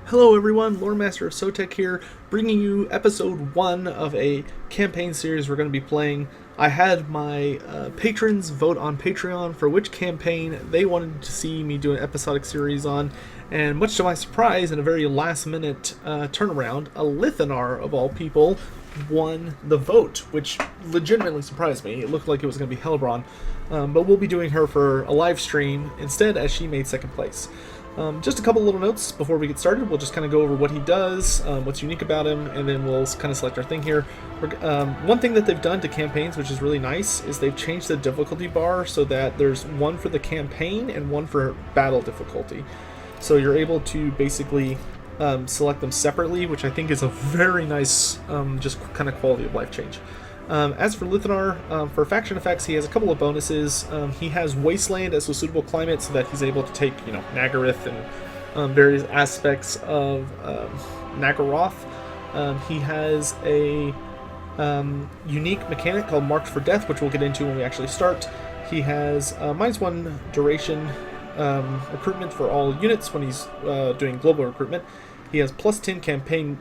Hello everyone, Loremaster of Sotek here, bringing you episode 1 of a campaign series we're going to be playing. I had my patrons vote on Patreon for which campaign they wanted to see me do an episodic series on, and much to my surprise, in a very last minute turnaround, Alith Anar, of all people, won the vote, which legitimately surprised me. It looked like it was going to be Hellbron, but we'll be doing her for a live stream instead, as she made second place. Just a couple little notes before we get started. We'll just kind of go over what he does, what's unique about him, and then we'll kind of select our thing here. One thing that they've done to campaigns, which is really nice, is they've changed the difficulty bar so that there's one for the campaign and one for battle difficulty. So you're able to basically select them separately, which I think is a very nice, just kind of quality of life change. As for Alith Anar, for faction effects, he has a couple of bonuses. He has Wasteland as a suitable climate, so that he's able to take, Nagarythe and various aspects of Nagarythe. He has a unique mechanic called Marked for Death, which we'll get into when we actually start. He has -1 duration recruitment for all units when he's doing global recruitment. He has +10 campaign,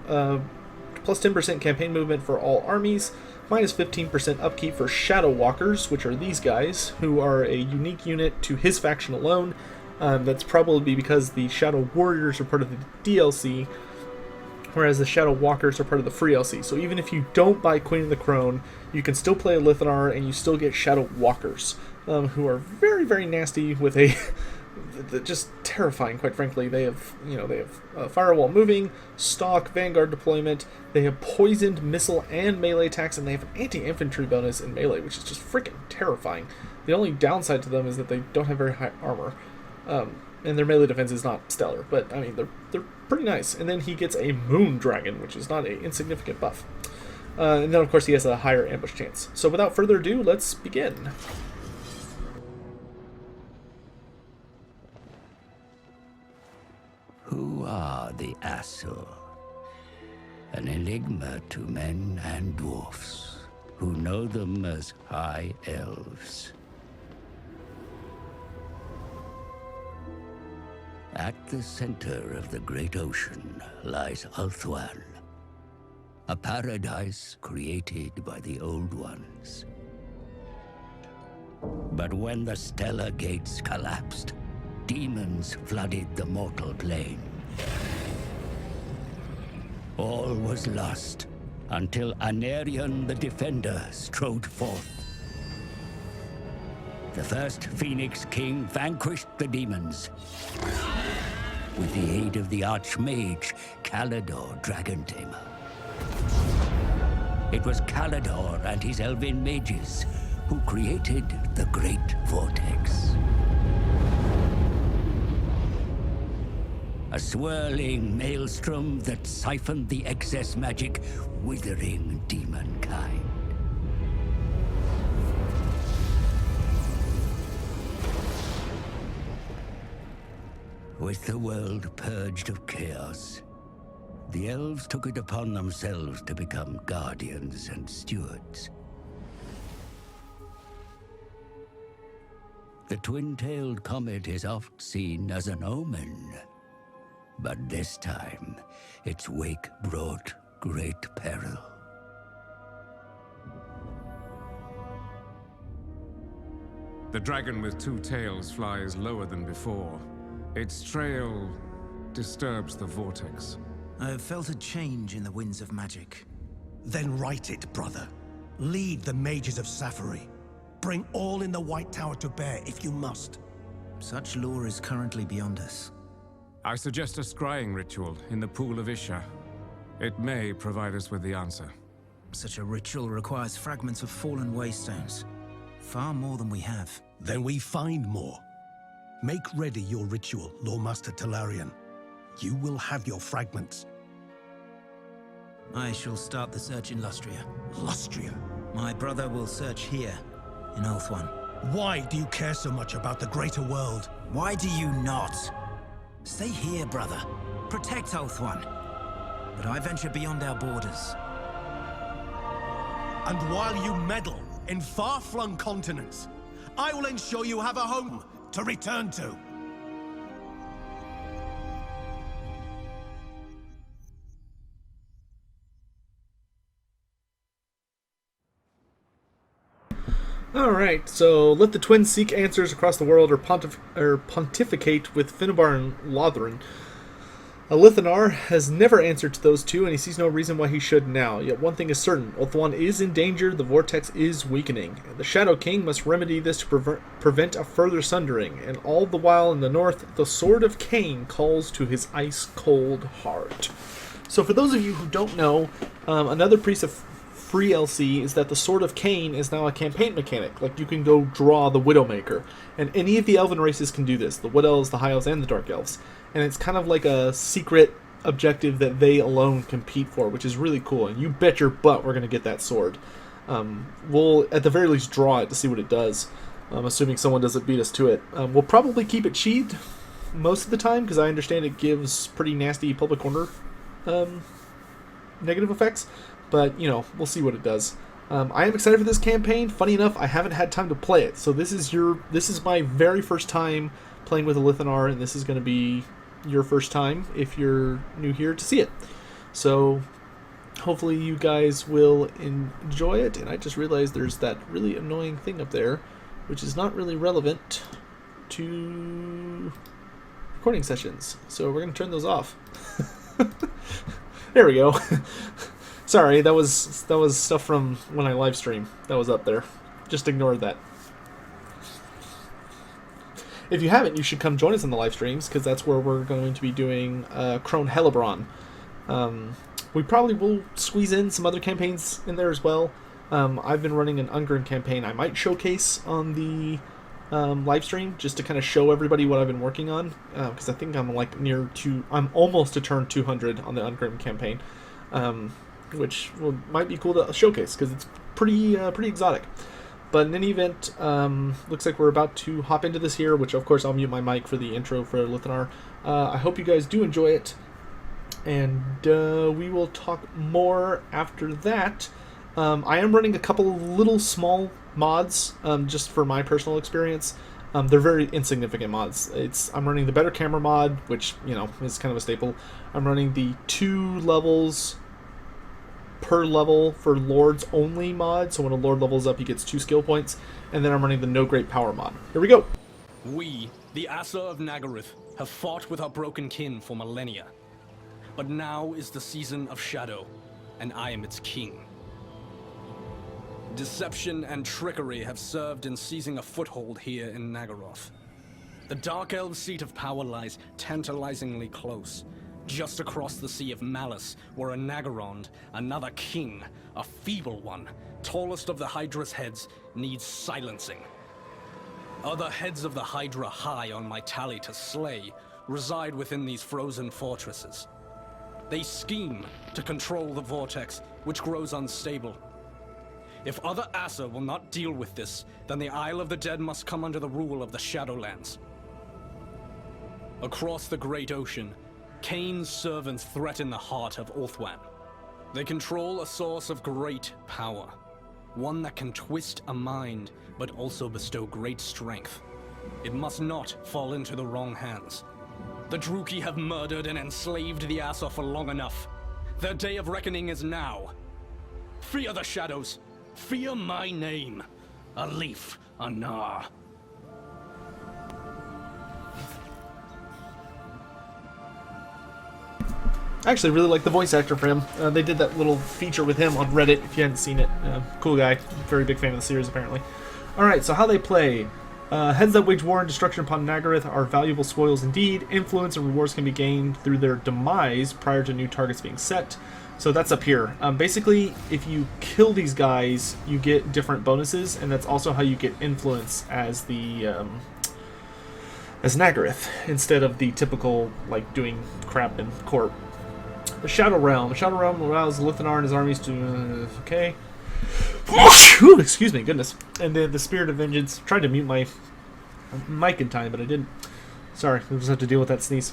+10% campaign movement for all armies. -15% upkeep for Shadow Walkers, which are these guys, who are a unique unit to his faction alone. That's probably because the Shadow Warriors are part of the DLC, whereas the Shadow Walkers are part of the free LC. So even if you don't buy Queen of the Crone, you can still play Alith Anar and you still get Shadow Walkers, who are very, very nasty with a just terrifying, quite frankly. They have firewall moving, stalk, vanguard deployment. They have poisoned missile and melee attacks, and they have an anti-infantry bonus in melee, which is just freaking terrifying. The only downside to them is that they don't have very high armor, and their melee defense is not stellar. But I mean, they're pretty nice. And then he gets a Moon Dragon, which is not an insignificant buff. And then of course he has a higher ambush chance. So without further ado, let's begin. Who are the Asur? An enigma to men and dwarfs, who know them as High Elves. At the center of the great ocean lies Ulthuan, a paradise created by the Old Ones. But when the stellar gates collapsed, demons flooded the mortal plane. All was lost until Anarion the Defender strode forth. The first Phoenix King vanquished the demons with the aid of the Archmage Kallador Dragon Tamer. It was Kallador and his Elven mages who created the Great Vortex. A swirling maelstrom that siphoned the excess magic, withering demonkind. With the world purged of chaos, the elves took it upon themselves to become guardians and stewards. The twin-tailed comet is oft seen as an omen. But this time, its wake brought great peril. The dragon with two tails flies lower than before. Its trail disturbs the vortex. I have felt a change in the winds of magic. Then write it, brother. Lead the mages of Safari. Bring all in the White Tower to bear if you must. Such lore is currently beyond us. I suggest a scrying ritual in the pool of Isha. It may provide us with the answer. Such a ritual requires fragments of fallen waystones. Far more than we have. Then we find more. Make ready your ritual, Loremaster Talarian. You will have your fragments. I shall start the search in Lustria. Lustria? My brother will search here, in Ulthuan. Why do you care so much about the greater world? Why do you not? Stay here, brother. Protect Ulthuan. But I venture beyond our borders. And while you meddle in far-flung continents, I will ensure you have a home to return to. Alright, so let the twins seek answers across the world or pontificate with Finnebar and Lothran. Alith Anar has never answered to those two, and he sees no reason why he should now. Yet one thing is certain, Ulthuan is in danger, the Vortex is weakening. The Shadow King must remedy this to prevent a further sundering, and all the while in the north, the Sword of Cain calls to his ice-cold heart. So for those of you who don't know, another piece of free LC is that the Sword of Cain is now a campaign mechanic. Like, you can go draw the Widowmaker, and any of the Elven races can do this, the Wood Elves, the High Elves, and the Dark Elves. And it's kind of like a secret objective that they alone compete for, which is really cool. And you bet your butt we're going to get that sword. We'll, at the very least, draw it to see what it does, assuming someone doesn't beat us to it. We'll probably keep it sheathed most of the time, because I understand it gives pretty nasty public order negative effects. But, you know, we'll see what it does. I am excited for this campaign. Funny enough, I haven't had time to play it. So this is my very first time playing with Alith Anar, and this is going to be your first time if you're new here to see it. So hopefully you guys will enjoy it. And I just realized there's that really annoying thing up there, which is not really relevant to recording sessions. So we're going to turn those off. There we go. Sorry, that was stuff from when I live stream that was up there. Just ignore that. If you haven't, you should come join us on the live streams, because that's where we're going to be doing Crone Hellebron. We probably will squeeze in some other campaigns in there as well. I've been running an Ungrim campaign I might showcase on the live stream, just to kind of show everybody what I've been working on, because I think I'm like I'm almost to turn 200 on the Ungrim campaign, which might be cool to showcase, because it's pretty exotic. But in any event, looks like we're about to hop into this here, which of course I'll mute my mic for the intro for Alith Anar. I hope you guys do enjoy it, and we will talk more after that. I am running a couple of little small mods, just for my personal experience. They're very insignificant mods. I'm running the Better Camera mod, which, you know, is kind of a staple. I'm running the 2 levels per level for Lords only mod, so when a Lord levels up he gets 2 skill points, and then I'm running the No Great Power mod. Here we go! We, the Asur of Nagarythe, have fought with our broken kin for millennia. But now is the season of shadow, and I am its king. Deception and trickery have served in seizing a foothold here in Nagarythe. The Dark Elves' seat of power lies tantalizingly close, just across the Sea of Malice, where a Nagarond, another king, a feeble one, tallest of the Hydra's heads, needs silencing. Other heads of the Hydra high on my tally to slay reside within these frozen fortresses. They scheme to control the Vortex, which grows unstable. If other Asur will not deal with this, then the Isle of the Dead must come under the rule of the Shadowlands. Across the Great Ocean, Cain's servants threaten the heart of Ulthuan. They control a source of great power, one that can twist a mind, but also bestow great strength. It must not fall into the wrong hands. The Druki have murdered and enslaved the Asur for long enough. Their day of reckoning is now. Fear the shadows. Fear my name. Alith Anar. I actually really like the voice actor for him. They did that little feature with him on Reddit, if you hadn't seen it. Cool guy. Very big fan of the series, apparently. Alright, so how they play. Heads that wage war and destruction upon Nagarythe are valuable spoils indeed. Influence and rewards can be gained through their demise prior to new targets being set. So that's up here. Basically, if you kill these guys, you get different bonuses, and that's also how you get influence as the as Nagarythe, instead of the typical, like, doing crap in court. The Shadow Realm. The Shadow Realm allows Alith Anar and his armies to... okay. Ooh, excuse me, goodness. And then the Spirit of Vengeance. Tried to mute my mic in time, but I didn't. Sorry, we'll just have to deal with that sneeze.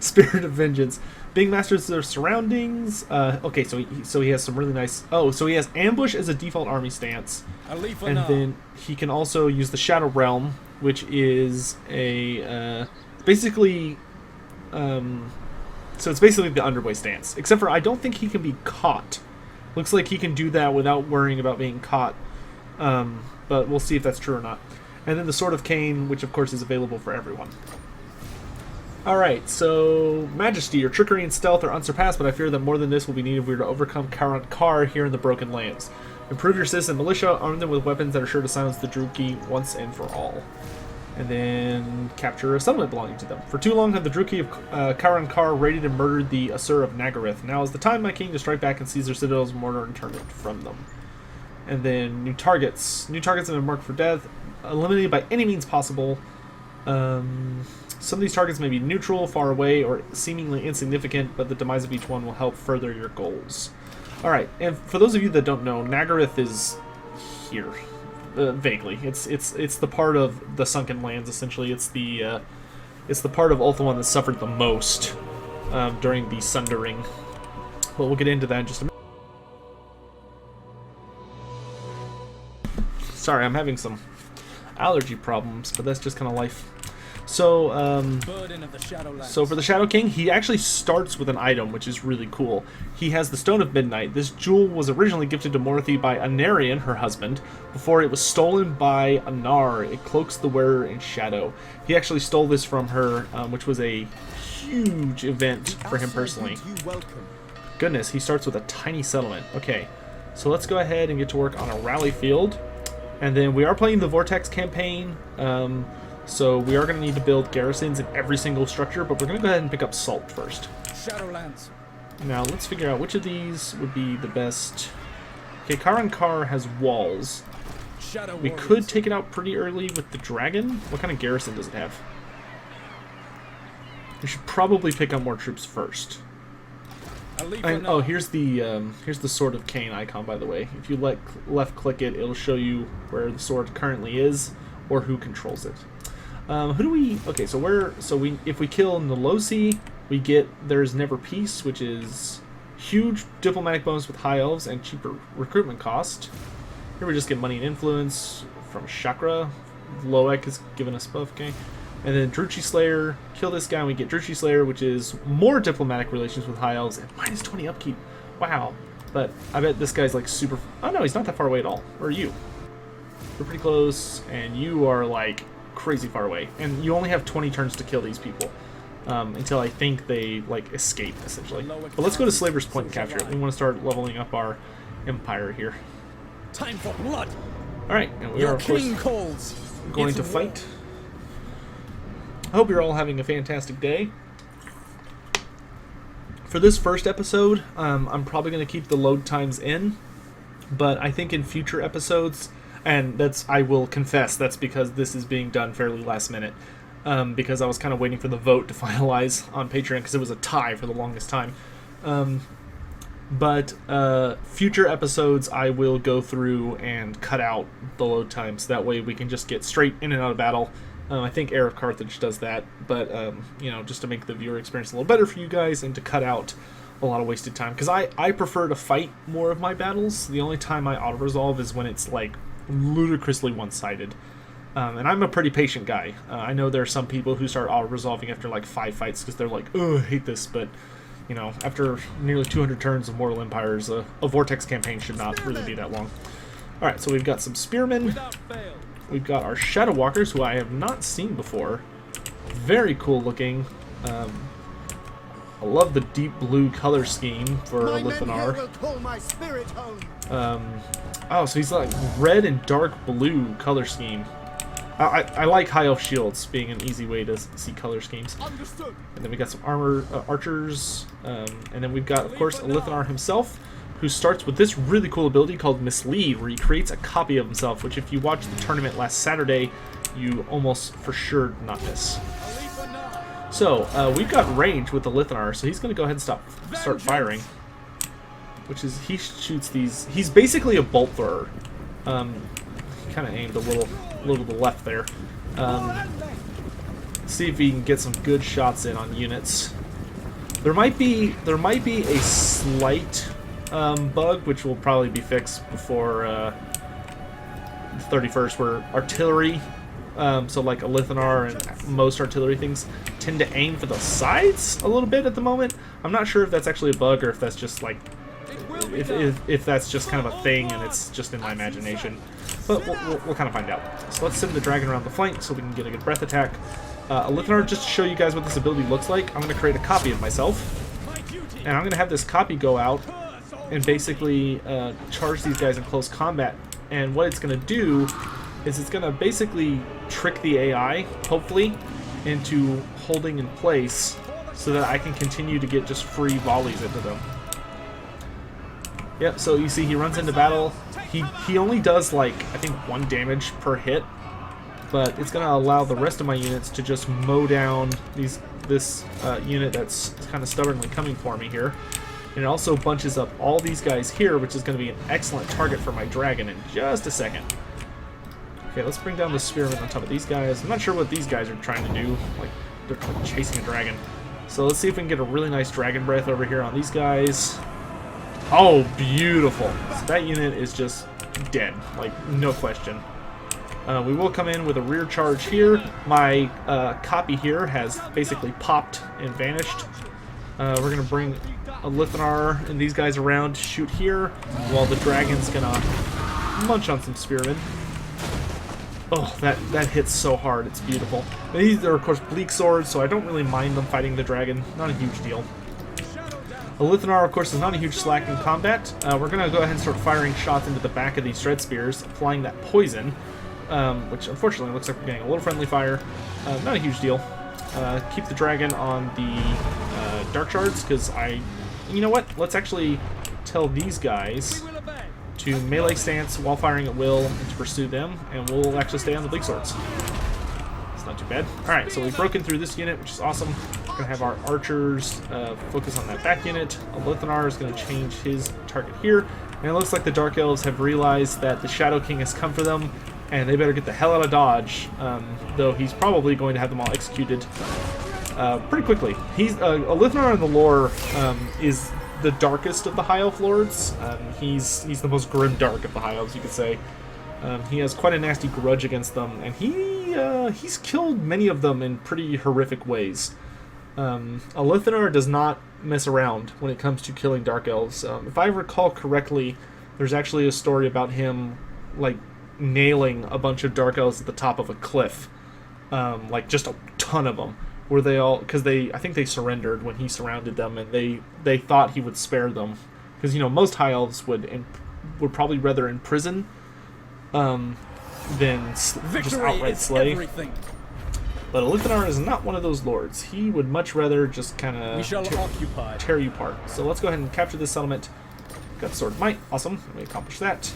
Spirit of Vengeance. Being masters of their surroundings. Okay, so he has some really nice... oh, so he has Ambush as a default army stance. And then he can also use the Shadow Realm, which is a... basically... so it's basically the Underboy stance. Except for I don't think he can be caught. Looks like he can do that without worrying about being caught. but we'll see if that's true or not. And then the Sword of Cain, which of course is available for everyone. Alright, so Majesty, your trickery and stealth are unsurpassed, but I fear that more than this will be needed if we are to overcome Karan Kar here in the Broken Lands. Improve your citizen militia, arm them with weapons that are sure to silence the Druki once and for all. And then capture a settlement belonging to them. For too long have the Druki of Karan Kar raided and murdered the Asur of Nagarythe. Now is the time, my king, to strike back and seize their citadels, mortar, and turn it from them. And then new targets. New targets have been marked for death, eliminated by any means possible. Some of these targets may be neutral, far away, or seemingly insignificant, but the demise of each one will help further your goals. Alright, and for those of you that don't know, Nagarythe is here. Vaguely. It's the part of the Sunken Lands, essentially. It's the part of Ulthuan that suffered the most during the Sundering. But we'll get into that in just a minute. Sorry, I'm having some allergy problems, but that's just kind of life. So, for the Shadow King, he actually starts with an item, which is really cool. He has the Stone of Midnight. This jewel was originally gifted to Monoliths by Anarion, her husband, before it was stolen by Anar. It cloaks the wearer in shadow. He actually stole this from her, which was a huge event for him personally. Goodness, he starts with a tiny settlement. Okay, so let's go ahead and get to work on a rally field. And then we are playing the Vortex campaign. So we are going to need to build garrisons in every single structure, but we're going to go ahead and pick up Salt first. Shadowlands. Now let's figure out which of these would be the best. Okay, Karan Kar has walls. We could take it out pretty early with the dragon. What kind of garrison does it have? We should probably pick up more troops first. Oh, here's the Sword of Cain icon, by the way. If you left click it, it'll show you where the sword currently is or who controls it. Who do we? Okay, if we kill Nolosi, we get There's Never Peace, which is huge diplomatic bonus with high elves and cheaper recruitment cost. Here we just get money and influence from Chakra. Loek is giving us buff, okay. And then Druchii Slayer, kill this guy and we get Druchii Slayer, which is more diplomatic relations with high elves and minus 20 upkeep. Wow. But I bet this guy's like super. Oh no, he's not that far away at all. Where are you? We're pretty close, and you are like crazy far away, and you only have 20 turns to kill these people until I think they like escape essentially. But let's go to Slaver's Point and capture it. We want to start leveling up our empire here. Time for blood. All right, and we are of course going to fight. I hope you're all having a fantastic day. For this first episode, I'm probably going to keep the load times in, but I think in future episodes. And I will confess, that's because this is being done fairly last minute. Because I was kind of waiting for the vote to finalize on Patreon, because it was a tie for the longest time. But future episodes, I will go through and cut out the load times. That way we can just get straight in and out of battle. I think Heir of Carthage does that. But, just to make the viewer experience a little better for you guys and to cut out a lot of wasted time. Because I prefer to fight more of my battles. The only time I auto-resolve is when it's, like, ludicrously one-sided, and I'm a pretty patient guy. I know there are some people who start auto-resolving after like 5 fights because they're like, oh, I hate this, but after nearly 200 turns of Mortal Empires, a Vortex campaign should not really be that long. Alright, so we've got some spearmen, we've got our Shadow Walkers, who I have not seen before. Very cool looking. I love the deep blue color scheme for Alith Anar. Oh, so he's like red and dark blue color scheme. I like high elf shields being an easy way to see color schemes. Understood. And then we got some armor archers, and then we've got, of course, Alith Anar himself, who starts with this really cool ability called Mislead, where he creates a copy of himself, which if you watched the tournament last Saturday, you almost for sure did not miss. So we've got range with Alith Anar, so he's going to go ahead and start firing. Which is, he shoots these. He's basically a bolt thrower. He kind of aimed a little to the left there. See if he can get some good shots in on units. There might be a slight bug, which will probably be fixed before the 31st, where artillery. So like Alith Anar and most artillery things tend to aim for the sides a little bit at the moment. I'm not sure if that's actually a bug or if that's just like if that's just kind of a thing and it's just in my imagination. But we'll kind of find out. So let's send the dragon around the flank so we can get a good breath attack. Alith Anar, just to show you guys what this ability looks like, I'm going to create a copy of myself. And I'm going to have this copy go out and basically charge these guys in close combat. And what it's going to do is it's going to basically trick the AI, hopefully, into holding in place so that I can continue to get just free volleys into them. Yep, so you see he runs into battle. He only does, like, I think 1 damage per hit, but it's going to allow the rest of my units to just mow down this unit that's kind of stubbornly coming for me here. And it also bunches up all these guys here, which is going to be an excellent target for my dragon in just a second. Okay, let's bring down the spearmen on top of these guys. I'm not sure what these guys are trying to do. Like, they're like chasing a dragon. So let's see if we can get a really nice dragon breath over here on these guys. Oh, beautiful. So that unit is just dead, like, no question. We will come in with a rear charge here. My copy here has basically popped and vanished. We're going to bring Alith Anar and these guys around to shoot here, while the dragon's going to munch on some spearmen. Oh, that hits so hard. It's beautiful. And these are, of course, bleak swords, so I don't really mind them fighting the dragon. Not a huge deal. Alith Anar, of course, is not a huge slack in combat. We're going to go ahead and start firing shots into the back of these Dread Spears, applying that poison, which unfortunately looks like we're getting a little friendly fire. Not a huge deal. Keep the dragon on the Dark Shards, because you know what? Let's actually tell these guys to melee stance while firing at will and to pursue them, and we'll actually stay on the bleak swords. It's not too bad. Alright, so we've broken through this unit, which is awesome. We're going to have our archers focus on that back unit. Alith Anar is going to change his target here. And it looks like the Dark Elves have realized that the Shadow King has come for them, and they better get the hell out of Dodge, though he's probably going to have them all executed pretty quickly. Alith Anar in the lore is the darkest of the High Elf Lords. He's the most grim dark of the High Elves, you could say. He has quite a nasty grudge against them, and he's killed many of them in pretty horrific ways. Alith Anar does not mess around when it comes to killing Dark Elves. If I recall correctly, there's actually a story about him, like, nailing a bunch of Dark Elves at the top of a cliff. Like, just a ton of them. Where they all, because I think they surrendered when he surrounded them, and they thought he would spare them. Because, you know, most High Elves would probably rather imprison than just outright slay. Everything. But Alith Anar is not one of those lords. He would much rather just kind of tear you apart. So let's go ahead and capture this settlement. Got the Sword of Might. Awesome. We accomplished that.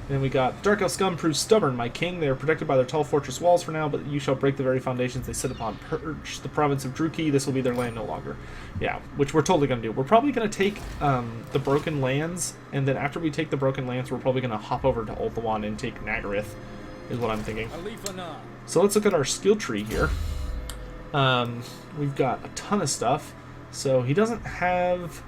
Then we got Dark Elf scum proves stubborn, my king. They are protected by their tall fortress walls for now, but you shall break the very foundations they sit upon. Purge the province of Druki. This will be their land no longer. Yeah, which we're totally going to do. We're probably going to take the Broken Lands, and then after we take the Broken Lands, we're probably going to hop over to Ulthuan and take Nagarythe, is what I'm thinking. So let's look at our skill tree here. We've got a ton of stuff. So he doesn't have...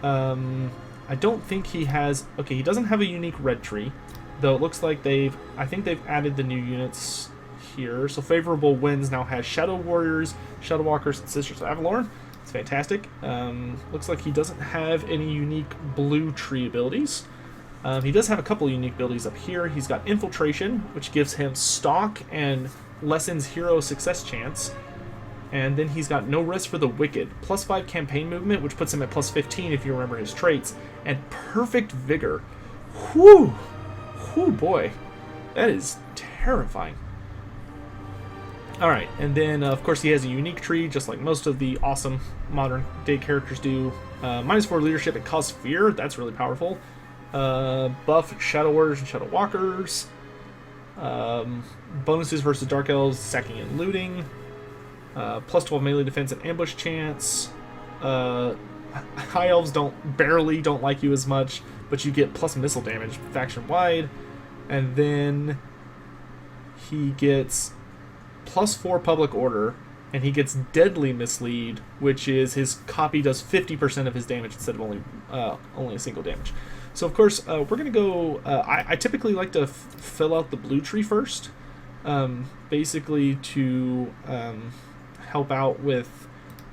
I don't think he has... Okay, he doesn't have a unique red tree. Though it looks like I think they've added the new units here. So Favorable Winds now has Shadow Warriors, Shadow Walkers, and Sisters of Avalorn. It's fantastic. Looks like he doesn't have any unique blue tree abilities. He does have a couple unique abilities up here. He's got Infiltration, which gives him Stalk and lessens hero success chance. And then he's got No Rest for the Wicked, +5 campaign movement, which puts him at +15 if you remember his traits, and Perfect Vigor. Whew! Whew, boy. That is terrifying. Alright, and then, of course, he has a unique tree, just like most of the awesome modern-day characters do. -4 leadership and cause fear. That's really powerful. Buff Shadow Warriors and Shadow Walkers. Bonuses versus Dark Elves, sacking and looting. +12 melee defense and ambush chance. High Elves barely don't like you as much, but you get plus missile damage faction wide. And then he gets +4 public order, and he gets deadly mislead, which is his copy does 50% of his damage instead of only a single damage. So of course we're gonna go. I typically like to fill out the blue tree first, basically to help out with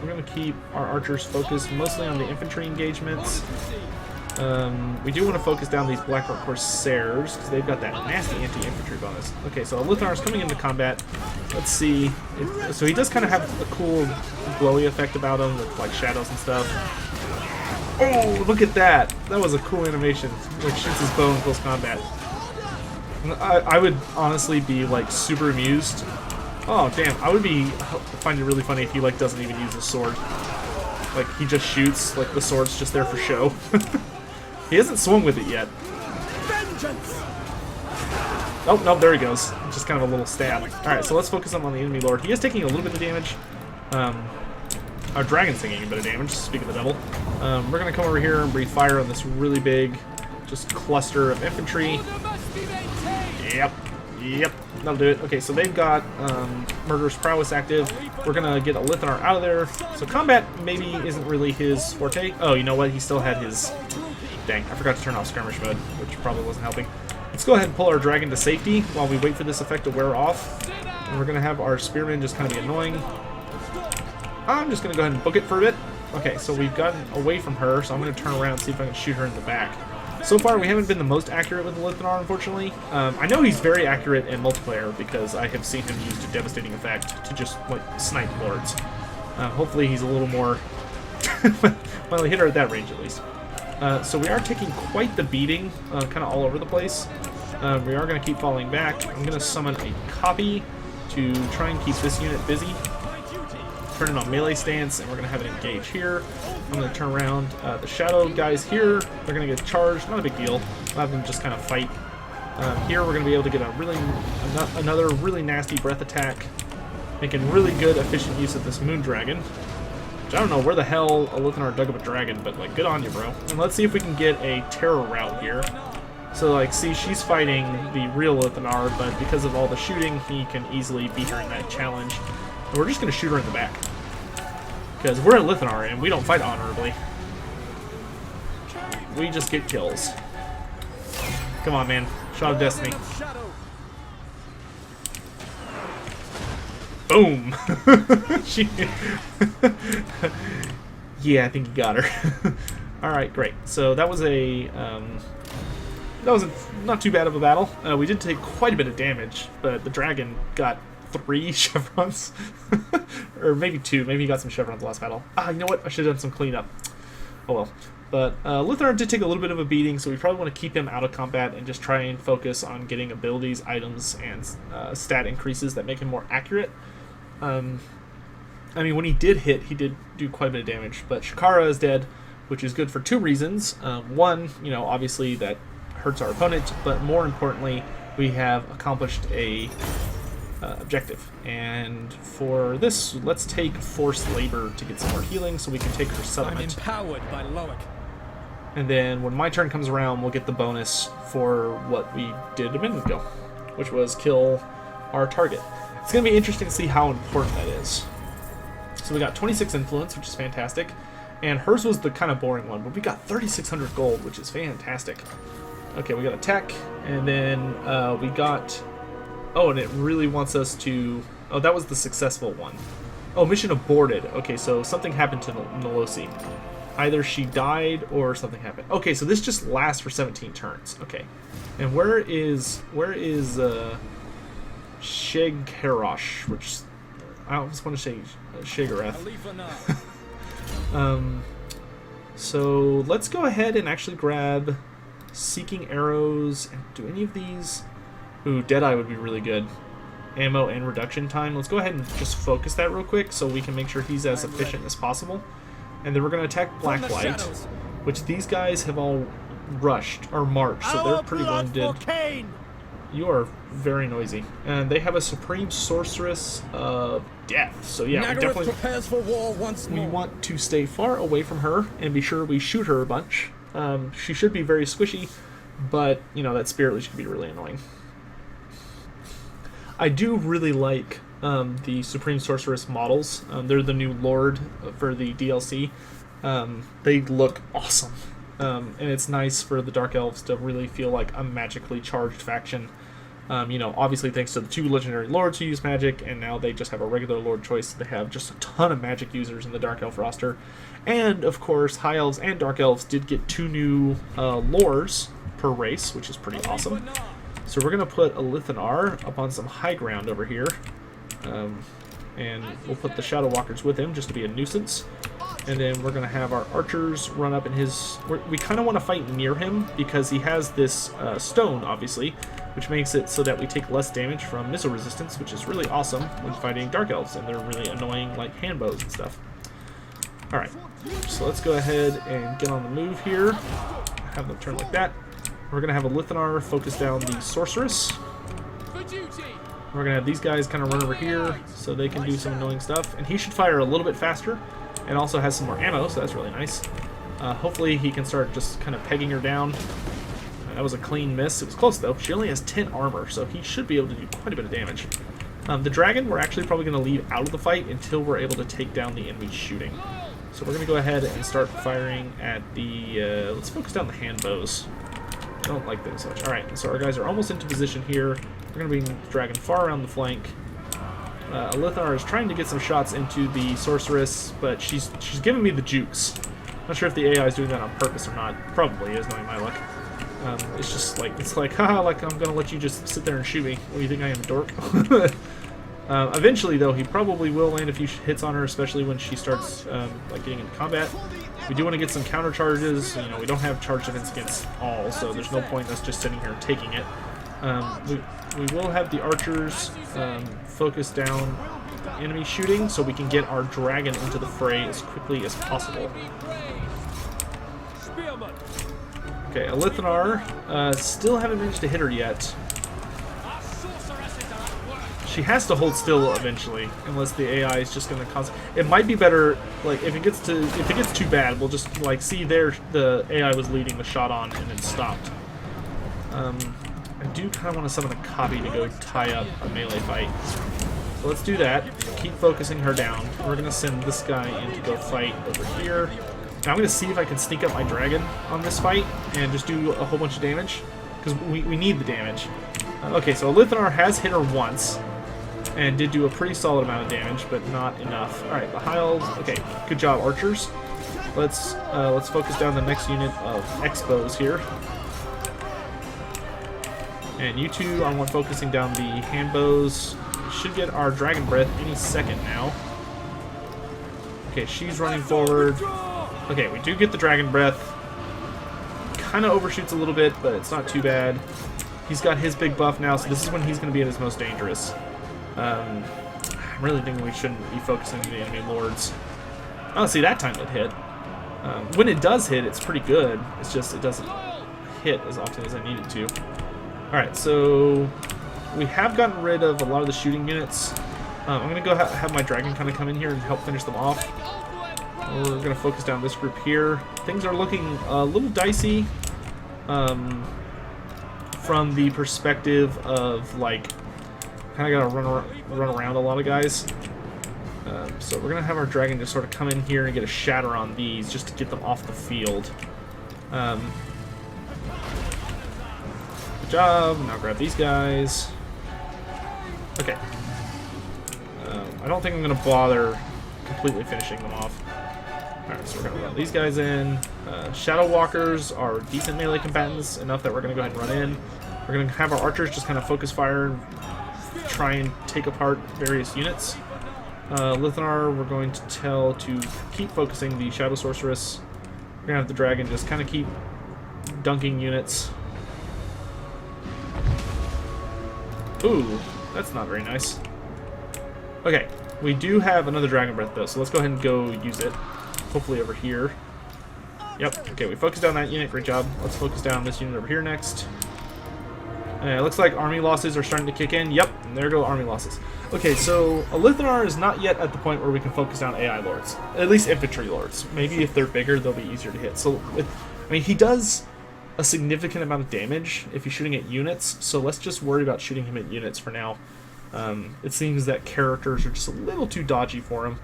we're going to keep our archers focused mostly on the infantry engagements. We do want to focus down these Black Orc Corsairs, because they've got that nasty anti-infantry bonus. Okay, so Alith Anar is coming into combat. Let's see. So he does kind of have a cool glowy effect about him with like shadows and stuff. Oh, look at that! That was a cool animation. Like shoots his bow in close combat. I would honestly be like super amused. Oh damn! I would find it really funny if he like doesn't even use a sword. Like he just shoots. Like the sword's just there for show. He hasn't swung with it yet. Oh no! There he goes. Just kind of a little stab. All right, so let's focus on the enemy lord. He is taking a little bit of damage. Our dragon's taking a bit of damage. Speak of the devil. We're gonna come over here and breathe fire on this really big, just cluster of infantry. Yep, that'll do it. Okay, so they've got Murderous Prowess active. We're gonna get Alith Anar out of there. So combat maybe isn't really his forte. Oh, you know what? He still had his... Dang, I forgot to turn off skirmish mode, which probably wasn't helping. Let's go ahead and pull our dragon to safety while we wait for this effect to wear off. And we're gonna have our spearmen just kind of be annoying. I'm just gonna go ahead and book it for a bit. Okay, so we've gotten away from her, so I'm gonna turn around and see if I can shoot her in the back. So far, we haven't been the most accurate with Alith Anar, unfortunately. I know he's very accurate in multiplayer because I have seen him use a devastating effect to just, like, snipe lords. Hopefully he's a little more... well, he hit her at that range, at least. So we are taking quite the beating, kind of all over the place. We are going to keep falling back. I'm going to summon a copy to try and keep this unit busy. Turn it on melee stance, and we're going to have it engage here. I'm going to turn around the shadow guys here. They're going to get charged. Not a big deal. I'll have them just kind of fight. Here we're going to be able to get another really nasty breath attack, making really good, efficient use of this moon dragon. Which I don't know where the hell Alith Anar dug up a dragon, but like, good on you, bro. And let's see if we can get a terror route here. So like, see, she's fighting the real Alith Anar, but because of all the shooting, he can easily beat her in that challenge. And we're just going to shoot her in the back. Because we're Alith Anar, and we don't fight honorably. We just get kills. Come on, man. Shot of Destiny. Boom! Yeah, I think he got her. Alright, great. So that was not too bad of a battle. We did take quite a bit of damage, but the dragon got 3 chevrons. Or maybe 2. Maybe he got some chevrons last battle. You know what? I should have done some cleanup. Oh well. But Alith Anar did take a little bit of a beating, so we probably want to keep him out of combat and just try and focus on getting abilities, items, and stat increases that make him more accurate. I mean, when he did hit, he did do quite a bit of damage, but Shakara is dead, which is good for 2 reasons. One, you know, obviously that hurts our opponent, but more importantly, we have accomplished a objective. And for this, let's take Forced Labor to get some more healing so we can take her settlement. I'm empowered by Loic. And then when my turn comes around, we'll get the bonus for what we did a minute ago, which was kill our target. It's going to be interesting to see how important that is. So we got 26 influence, which is fantastic. And hers was the kind of boring one, but we got 3,600 gold, which is fantastic. Okay, we got attack, and then we got... Oh, and it really wants us to... Oh, that was the successful one. Oh, mission aborted. Okay, so something happened to Nolosi. Either she died or something happened. Okay, so this just lasts for 17 turns. Okay. And where is Sheg-Karosh, which I almost want to say Shegareth. So let's go ahead and actually grab Seeking Arrows. And do any of these? Ooh, Deadeye would be really good. Ammo and reduction time. Let's go ahead and just focus that real quick so we can make sure he's as efficient as possible. And then we're going to attack Blacklight, which these guys have all rushed or marched, so they're pretty wounded. You are very noisy. And they have a Supreme Sorceress of Death. So yeah, we definitely prepares for war once more. We want to stay far away from her and be sure we shoot her a bunch. She should be very squishy, but you know, that Spirit Leech can be really annoying. I do really like the Supreme Sorceress models. They're the new Lord for the DLC. They look awesome. And it's nice for the Dark Elves to really feel like a magically charged faction. You know, obviously thanks to the 2 legendary lords who use magic, and now they just have a regular lord choice. They have just a ton of magic users in the Dark Elf roster. And, of course, High Elves and Dark Elves did get 2 new lores per race, which is pretty awesome. So we're going to put Alith Anar up on some high ground over here. And we'll put the Shadow Walkers with him just to be a nuisance. And then we're going to have our archers run up in his... We kind of want to fight near him because he has this stone, obviously, which makes it so that we take less damage from missile resistance, which is really awesome when fighting Dark Elves, and they're really annoying, like hand bows and stuff. Alright, so let's go ahead and get on the move here. Have them turn like that. We're going to have Alith Anar focus down the Sorceress. We're going to have these guys kind of run over here so they can do some annoying stuff. And he should fire a little bit faster and also has some more ammo, so that's really nice. Hopefully he can start just kind of pegging her down. That was a clean miss. It was close, though. She only has 10 armor, so he should be able to do quite a bit of damage. The dragon, we're actually probably going to leave out of the fight until we're able to take down the enemy shooting. So we're going to go ahead and start firing at the... let's focus down the hand bows. I don't like them so much. Alright, so our guys are almost into position here. We're going to bring the dragon far around the flank. Alith Anar is trying to get some shots into the sorceress, but she's giving me the jukes. Not sure if the AI is doing that on purpose or not. Probably is, knowing my luck. It's just like, haha, like I'm gonna let you just sit there and shoot me. What do you think, I am a dork? Eventually, though, he probably will land a few hits on her, especially when she starts like getting into combat. We do want to get some counter charges. You know, we don't have charge defense against all, so there's no point in us just sitting here and taking it. We will have the archers focus down the enemy shooting so we can get our dragon into the fray as quickly as possible. Okay, Alith Anar, still haven't managed to hit her yet. She has to hold still eventually, unless the AI is just going to cause... It might be better, like, if it gets too bad, we'll just, like, see there the AI was leading the shot on and then stopped. I do kind of want to summon a copy to go tie up a melee fight. So let's do that. Keep focusing her down. We're going to send this guy in to go fight over here. Now I'm going to see if I can sneak up my dragon on this fight and just do a whole bunch of damage, because we need the damage. Okay, so Alith Anar has hit her once and did do a pretty solid amount of damage, but not enough. Alright, the High Elves. Okay, good job, archers. Let's focus down the next unit of X-bows here. And you two are one focusing down the hand bows. Should get our dragon breath any second now. Okay, she's running forward. Okay, we do get the dragon breath. Kind of overshoots a little bit, but it's not too bad. He's got his big buff now, so this is when he's going to be at his most dangerous. I'm really thinking we shouldn't be focusing on the enemy lords. Oh, see, that time it hit. When it does hit, it's pretty good. It's just it doesn't hit as often as I need it to. Alright, so we have gotten rid of a lot of the shooting units. I'm going to go have my dragon kind of come in here and help finish them off. We're going to focus down this group here. Things are looking a little dicey from the perspective of, like, kind of got to run around a lot of guys. So we're going to have our dragon just sort of come in here and get a shatter on these just to get them off the field. Good job. Now grab these guys. Okay. I don't think I'm going to bother completely finishing them off. Alright, so we're going to run these guys in. Shadow Walkers are decent melee combatants, enough that we're going to go ahead and run in. We're going to have our archers just kind of focus fire and try and take apart various units. Alith Anar, we're going to tell to keep focusing the Shadow Sorceress. We're going to have the dragon just kind of keep dunking units. Ooh, that's not very nice. Okay, we do have another Dragon Breath though, so let's go ahead and go use it. Hopefully over here. Yep, okay, we focused down that unit, great job. Let's focus down this unit over here next. It looks like army losses are starting to kick in. Yep, and there go army losses. Okay, so Alith Anar is not yet at the point where we can focus down AI lords. At least infantry lords. Maybe if they're bigger, they'll be easier to hit. So, I mean, he does a significant amount of damage if he's shooting at units, so let's just worry about shooting him at units for now. It seems that characters are just a little too dodgy for him,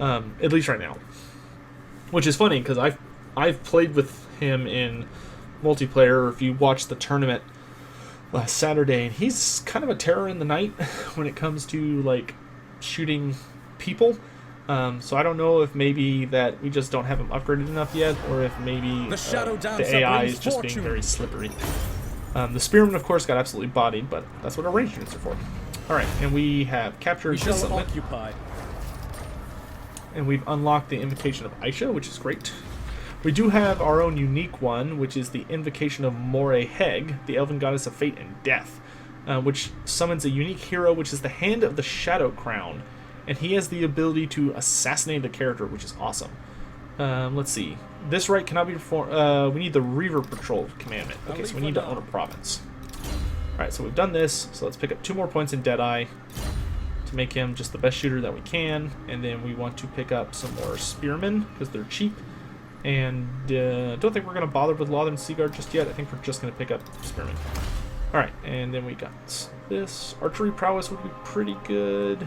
at least right now. Which is funny, because I've played with him in multiplayer. If you watch the tournament last Saturday, and he's kind of a terror in the night when it comes to like shooting people. So I don't know if maybe that we just don't have him upgraded enough yet, or if maybe the AI is just being very slippery. The spearmen, of course, got absolutely bodied, but that's what our ranged units are for. All right, and we have captured this settlement, and we've unlocked the Invocation of Aisha, which is great. We do have our own unique one, which is the Invocation of Moray Heg, the Elven Goddess of Fate and Death, which summons a unique hero, which is the Hand of the Shadow Crown, and he has the ability to assassinate the character, which is awesome. Let's see. This right cannot be performed. We need the Reaver Patrol commandment. Okay, so we need to own a province. Alright, so we've done this, so let's pick up 2 more points in Deadeye to make him just the best shooter that we can, and then we want to pick up some more Spearmen, because they're cheap. And don't think we're going to bother with Lothern Seaguard just yet. I think we're just going to pick up Spearmen. Alright, and then we got this. Archery prowess would be pretty good.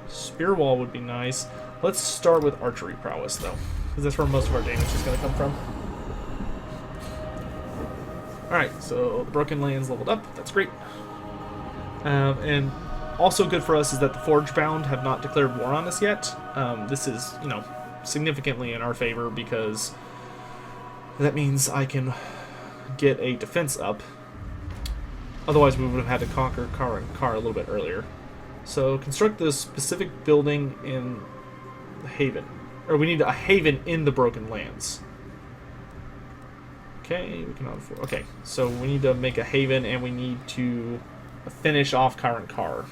Spear wall would be nice. Let's start with archery prowess, though, because that's where most of our damage is going to come from. Alright, so the Broken Lands leveled up. That's great. And also good for us is that the Forgebound have not declared war on us yet. This is, you know, significantly in our favor because that means I can get a defense up. Otherwise, we would have had to conquer Kar a little bit earlier. So construct this specific building in the Haven. Or we need a haven in the Broken Lands. Okay, we cannot afford... Okay, so we need to make a haven and we need to finish off Kar.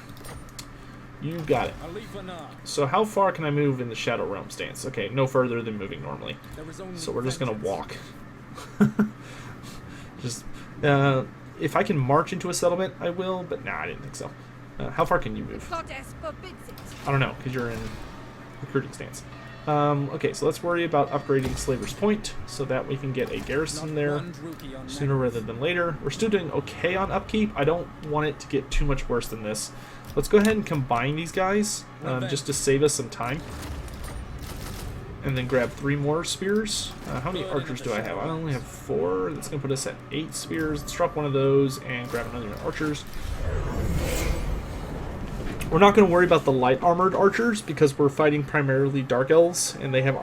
You got it. Alith Anar. So how far can I move in the Shadow Realm stance? Okay, no further than moving normally. So we're just going to walk. Just, if I can march into a settlement, I will, but nah, I didn't think so. How far can you move? I don't know, because you're in recruiting stance. Okay, so let's worry about upgrading Slaver's Point so that we can get a garrison there sooner rather than later. We're still doing okay on upkeep. I don't want it to get too much worse than this. Let's go ahead and combine these guys just to save us some time. And then grab 3 more spears. How many archers do I have? I only have 4. That's going to put us at 8 spears. Let's drop one of those and grab another archers. We're not going to worry about the light armored archers because we're fighting primarily Dark Elves, and they have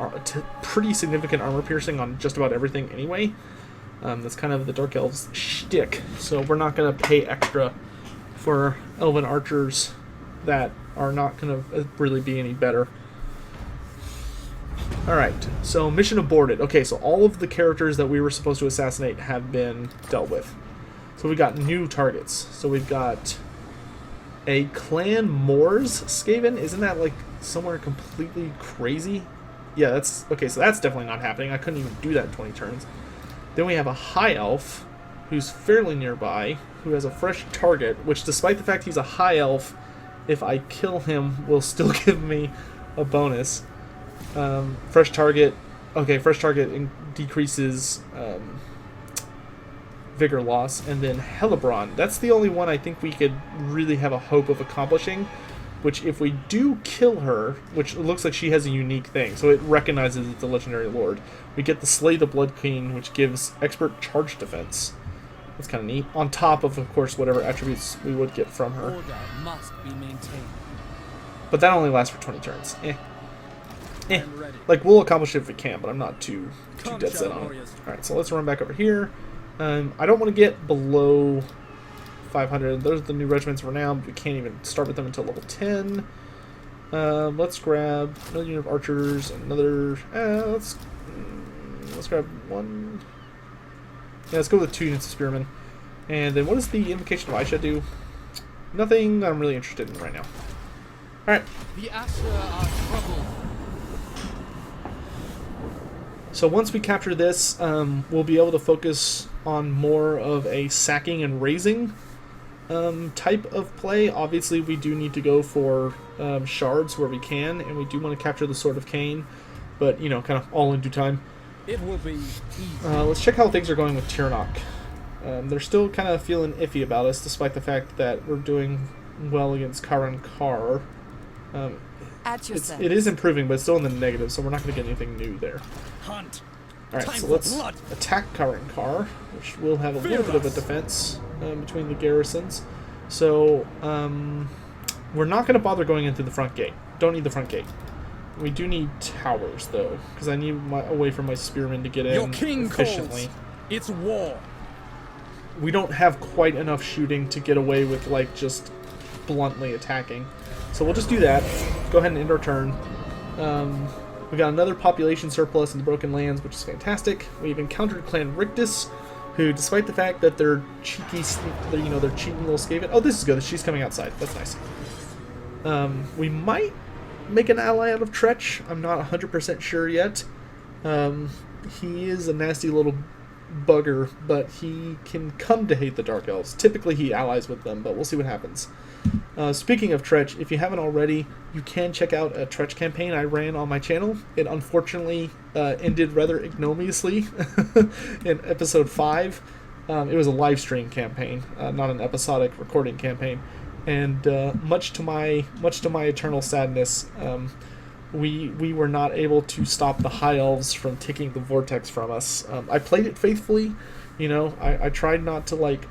pretty significant armor piercing on just about everything anyway. That's kind of the Dark Elves shtick. So we're not going to pay extra for Elven archers that are not going to really be any better. Alright, so mission aborted. Okay, so all of the characters that we were supposed to assassinate have been dealt with. So we got new targets. So we've got a Clan Moors Skaven. Isn't that like somewhere completely crazy? Yeah, that's okay, so that's definitely not happening. I couldn't even do that in 20 turns. Then we have a High Elf who's fairly nearby, who has a fresh target, which despite the fact he's a High Elf, if I kill him, will still give me a bonus. Fresh target. Okay, fresh target decreases vigor loss, and then Hellebron. That's the only one I think we could really have a hope of accomplishing, which if we do kill her, which looks like she has a unique thing, so it recognizes it's a legendary lord, we get the Slay the Blood Queen, which gives expert charge defense. That's kind of neat, on top of course, whatever attributes we would get from her. Order must be maintained. But that only lasts for 20 turns. Like, we'll accomplish it if we can, but I'm not too dead set on it. Alright, so let's run back over here. I don't want to get below 500. Those are the new regiments for now, but we can't even start with them until level 10. Let's grab another unit of archers, another... let's grab 1... Yeah, let's go with 2 units of spearmen. And then what does the Invocation of Aisha do? Nothing that I'm really interested in right now. Alright. The Asur are troubled. So once we capture this, we'll be able to focus on more of a sacking and raising type of play. Obviously, we do need to go for shards where we can, and we do want to capture the Sword of Cain, but, you know, kind of all in due time. It will be easy. Let's check how things are going with Tirnock. They're still kind of feeling iffy about us, despite the fact that we're doing well against Kar. At your service. It is improving, but it's still in the negative, so we're not going to get anything new there. Hunt. Alright, so let's attack Karankar, which will have a little bit of a defense between the garrisons. So, we're not going to bother going into the front gate. Don't need the front gate. We do need towers, though, because I need a way for my spearmen to get in Your king efficiently. calls. It's war. We don't have quite enough shooting to get away with, like, just bluntly attacking. So we'll just do that. Go ahead and end our turn. We got another population surplus in the Broken Lands, which is fantastic. We've encountered Clan Rictus, who, despite the fact that they're cheeky, they're cheating little Skaven. Oh, this is good. She's coming outside. That's nice. We might make an ally out of Tretch. I'm not 100% sure yet. He is a nasty little bugger, but he can come to hate the Dark Elves. Typically, he allies with them, but we'll see what happens. Speaking of Tretch, if you haven't already, you can check out a Tretch campaign I ran on my channel. It unfortunately ended rather ignominiously in episode 5. It was a live stream campaign, not an episodic recording campaign. And much to my eternal sadness, we were not able to stop the High Elves from taking the Vortex from us. I played it faithfully, I tried not to like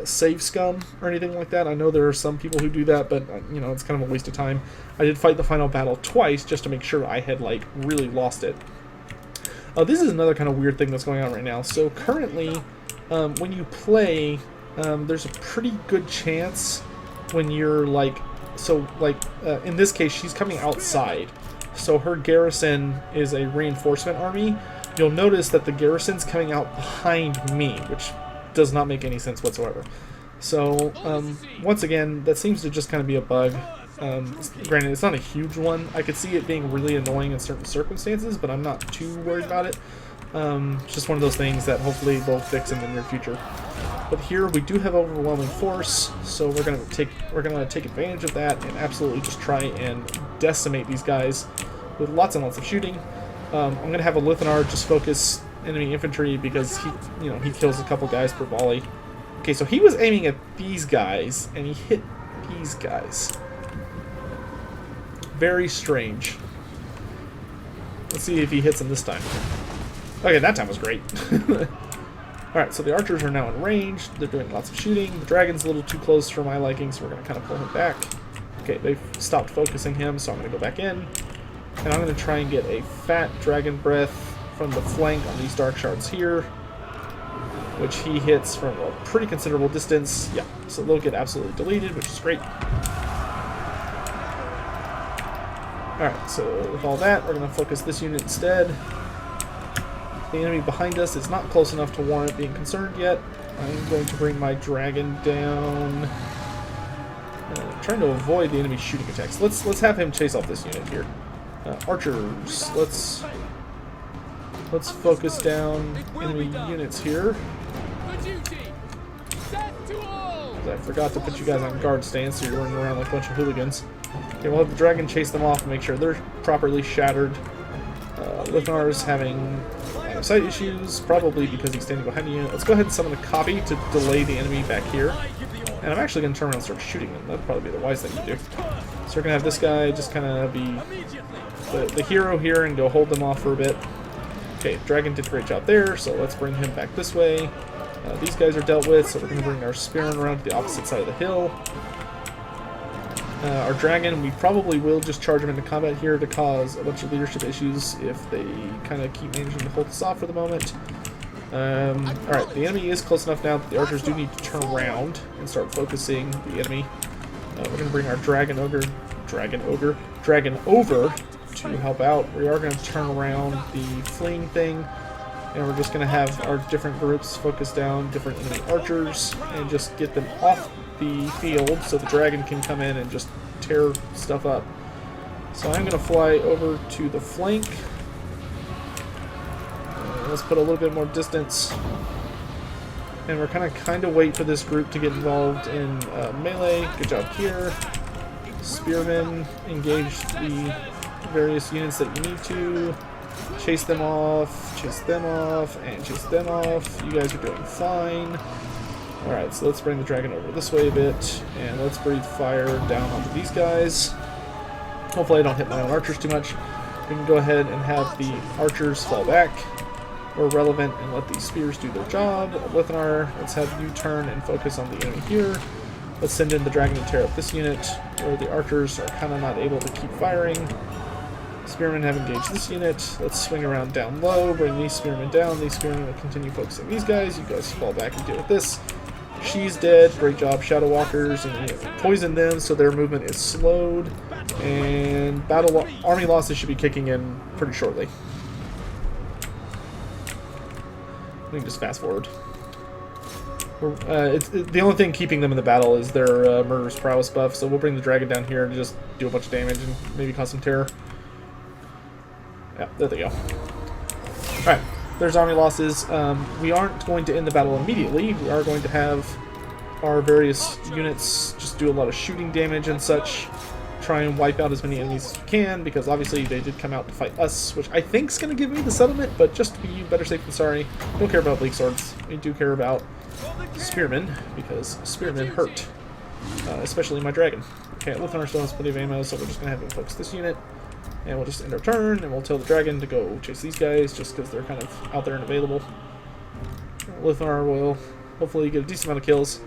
save scum or anything like that. I know there are some people who do that, but it's kind of a waste of time. I did fight the final battle twice just to make sure I had like really lost it. This is another kind of weird thing that's going on right now. So currently, when you play, there's a pretty good chance when you're in this case, she's coming outside, so her garrison is a reinforcement army. You'll notice that the garrison's coming out behind me, which does not make any sense whatsoever. So once again, that seems to just kind of be a bug. Granted, it's not a huge one. I could see it being really annoying in certain circumstances, but I'm not too worried about it. It's just one of those things that hopefully they'll fix in the near future. But here we do have overwhelming force, so we're gonna take advantage of that and absolutely just try and decimate these guys with lots and lots of shooting. I'm gonna have Alith Anar just focus enemy infantry because he kills a couple guys per volley. Okay, so he was aiming at these guys and he hit these guys. Very strange. Let's see if he hits them this time. Okay, that time was great. Alright, so the archers are now in range. They're doing lots of shooting. The dragon's a little too close for my liking, so we're going to kind of pull him back. Okay, they've stopped focusing him, so I'm going to go back in. And I'm going to try and get a fat dragon breath from the flank on these dark shards here, which he hits from a pretty considerable distance. Yeah, so they'll get absolutely deleted, which is great. Alright, so with all that, we're going to focus this unit instead. The enemy behind us is not close enough to warrant being concerned yet. I'm going to bring my dragon down. Trying to avoid the enemy shooting attacks. Let's have him chase off this unit here. Archers, let's focus down enemy units here. I forgot to put you guys on guard stance, so you're running around like a bunch of hooligans. Okay, we'll have the dragon chase them off and make sure they're properly shattered. Alith Anar is having sight issues, probably because he's standing behind you. Let's go ahead and summon a copy to delay the enemy back here. And I'm actually going to turn around and start shooting them. That'd probably be the wise thing to do. So we're going to have this guy just kind of be the hero here and go hold them off for a bit. Okay, dragon did a great job there, so let's bring him back this way. These guys are dealt with, so we're going to bring our spearmen around to the opposite side of the hill. Our dragon, we probably will just charge him into combat here to cause a bunch of leadership issues if they kind of keep managing to hold us off for the moment. Alright, the enemy is close enough now that the archers do need to turn around and start focusing the enemy. We're going to bring our dragon over to help out. We are going to turn around the fleeing thing, and we're just going to have our different groups focus down different enemy archers and just get them off the field so the dragon can come in and just tear stuff up. So I'm going to fly over to the flank. Let's put a little bit more distance. And we're kind of wait for this group to get involved in melee. Good job here. Spearmen, engage the various units that you need to. Chase them off, and chase them off. You guys are doing fine. Alright, so let's bring the dragon over this way a bit, and let's breathe fire down onto these guys. Hopefully I don't hit my own archers too much. We can go ahead and have the archers fall back. or relevant and let these spears do their job. Alith Anar, let's have you turn and focus on the enemy here. Let's send in the dragon to tear up this unit, where the archers are kind of not able to keep firing. Spearmen have engaged this unit. Let's swing around down low, bring these spearmen down. These spearmen will continue focusing these guys. You guys fall back and deal with this. She's dead. Great job, Shadow Walkers. And poison them so their movement is slowed. And army losses should be kicking in pretty shortly. Let me just fast forward. The only thing keeping them in the battle is their Murderous Prowess buff, so we'll bring the dragon down here to just do a bunch of damage and maybe cause some terror. Yeah, there they go. Alright, there's army losses. We aren't going to end the battle immediately. We are going to have our various units just do a lot of shooting damage and such. Try and wipe out as many enemies as we can, because obviously they did come out to fight us, which I think is going to give me the settlement, but just to be better safe than sorry, don't care about Bleak Swords. We do care about Spearmen, because Spearmen hurt, especially my dragon. Okay, Alith Anar still has plenty of ammo, so we're just going to have him focus this unit, and we'll just end our turn, and we'll tell the dragon to go chase these guys, just because they're kind of out there and available. Alith Anar will hopefully get a decent amount of kills.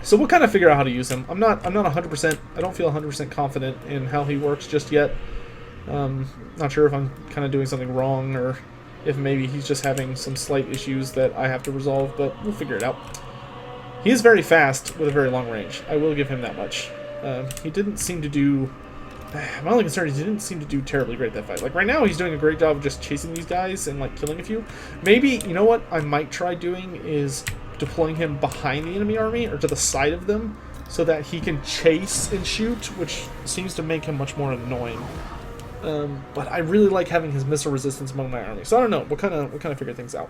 So we'll kind of figure out how to use him. I'm not 100%, I don't feel 100% confident in how he works just yet. Not sure if I'm kind of doing something wrong, or if maybe he's just having some slight issues that I have to resolve, but we'll figure it out. He is very fast with a very long range. I will give him that much. He didn't seem to do... My only concern is he didn't seem to do terribly great that fight. Like, right now he's doing a great job of just chasing these guys and, like, killing a few. Maybe, you know what I might try doing is deploying him behind the enemy army, or to the side of them, so that he can chase and shoot, which seems to make him much more annoying. But I really like having his missile resistance among my army. So I don't know. We'll kind of figure things out.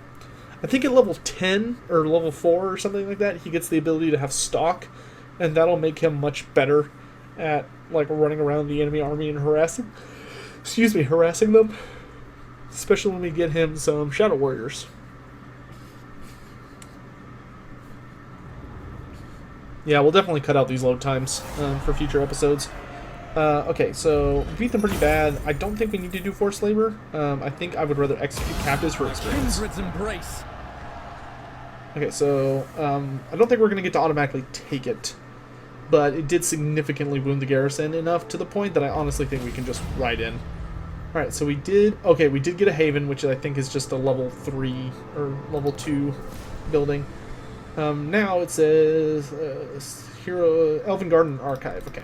I think at level 10 or level 4 or something like that, he gets the ability to have stalk, and that'll make him much better at like running around the enemy army and harassing them. Especially when we get him some Shadow Warriors. Yeah, we'll definitely cut out these load times for future episodes. Okay, so we beat them pretty bad. I don't think we need to do forced labor. I think I would rather execute captives for experience. Embrace. Okay, so I don't think we're going to get to automatically take it, but it did significantly wound the garrison enough to the point that I honestly think we can just ride in. Alright, so we did get a haven, which I think is just a level 3 or level 2 building. Now it says Elven Garden Archive. Okay.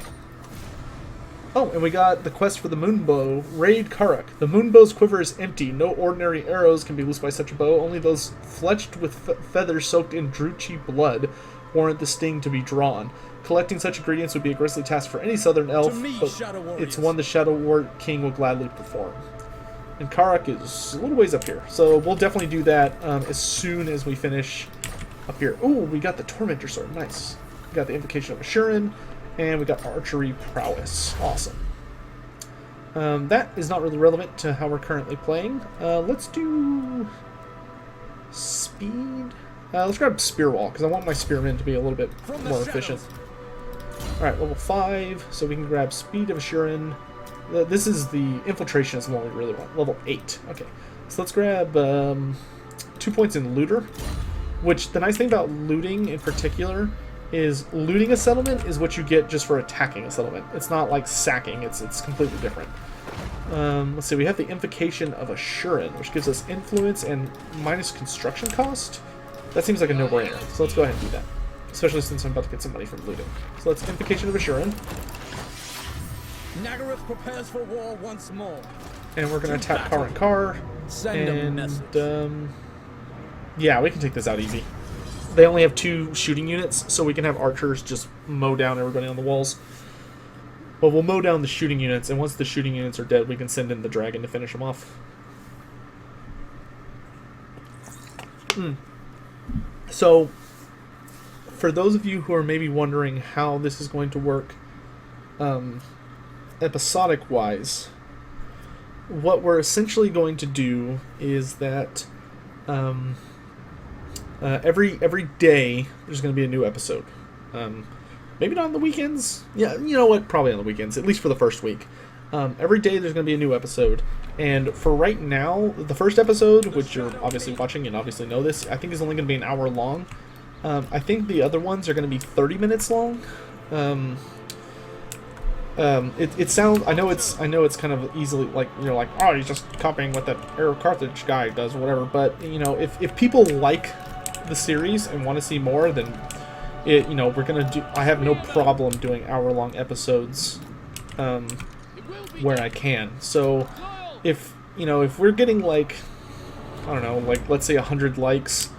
Oh, and we got the quest for the Moonbow. Raid Karak. The Moonbow's quiver is empty. No ordinary arrows can be loosed by such a bow. Only those fletched with feathers soaked in Druchi blood warrant the sting to be drawn. Collecting such ingredients would be a grisly task for any southern elf, but it's one the Shadow War King will gladly perform. And Karak is a little ways up here, so we'll definitely do that as soon as we finish up here. Ooh, we got the Tormentor Sword. Nice. We got the Invocation of Ashurin. And we got Archery Prowess. Awesome. That is not really relevant to how we're currently playing. Let's do speed. Let's grab Spear Wall, because I want my spearmen to be a little bit more efficient. Alright, level 5, so we can grab Speed of Assurin. This is the Infiltration is the one we really want. Level 8. Okay, so let's grab 2 points in Looter, which the nice thing about looting in particular is looting a settlement is what you get just for attacking a settlement. It's not like sacking, it's completely different. Let's see, we have the Invocation of Assurin, which gives us influence and minus construction cost. That seems like a no-brainer, so let's go ahead and do that. Especially since I'm about to get some money from looting. So let's Invocation of Assurin. Nagarythe prepares for war once more. And we're going to attack Kar and Kar. Yeah, we can take this out easy. They only have 2 shooting units, so we can have archers just mow down everybody on the walls. But we'll mow down the shooting units, and once the shooting units are dead, we can send in the dragon to finish them off. So, for those of you who are maybe wondering how this is going to work episodic-wise, what we're essentially going to do is that every day there's going to be a new episode. Maybe not on the weekends. Yeah, you know what? Probably on the weekends, at least for the first week. Every day there's going to be a new episode. And for right now, the first episode, which you're obviously watching and obviously know this, I think is only going to be an hour long. I think the other ones are going to be 30 minutes long. It sounds. I know it's kind of easily like you're like, oh, he's just copying what that Arrow Carthage guy does or whatever. But you know, if people like the series and want to see more, then we're gonna do. I have no problem doing hour-long episodes, where I can. So if we're getting like, I don't know, like let's say 100 likes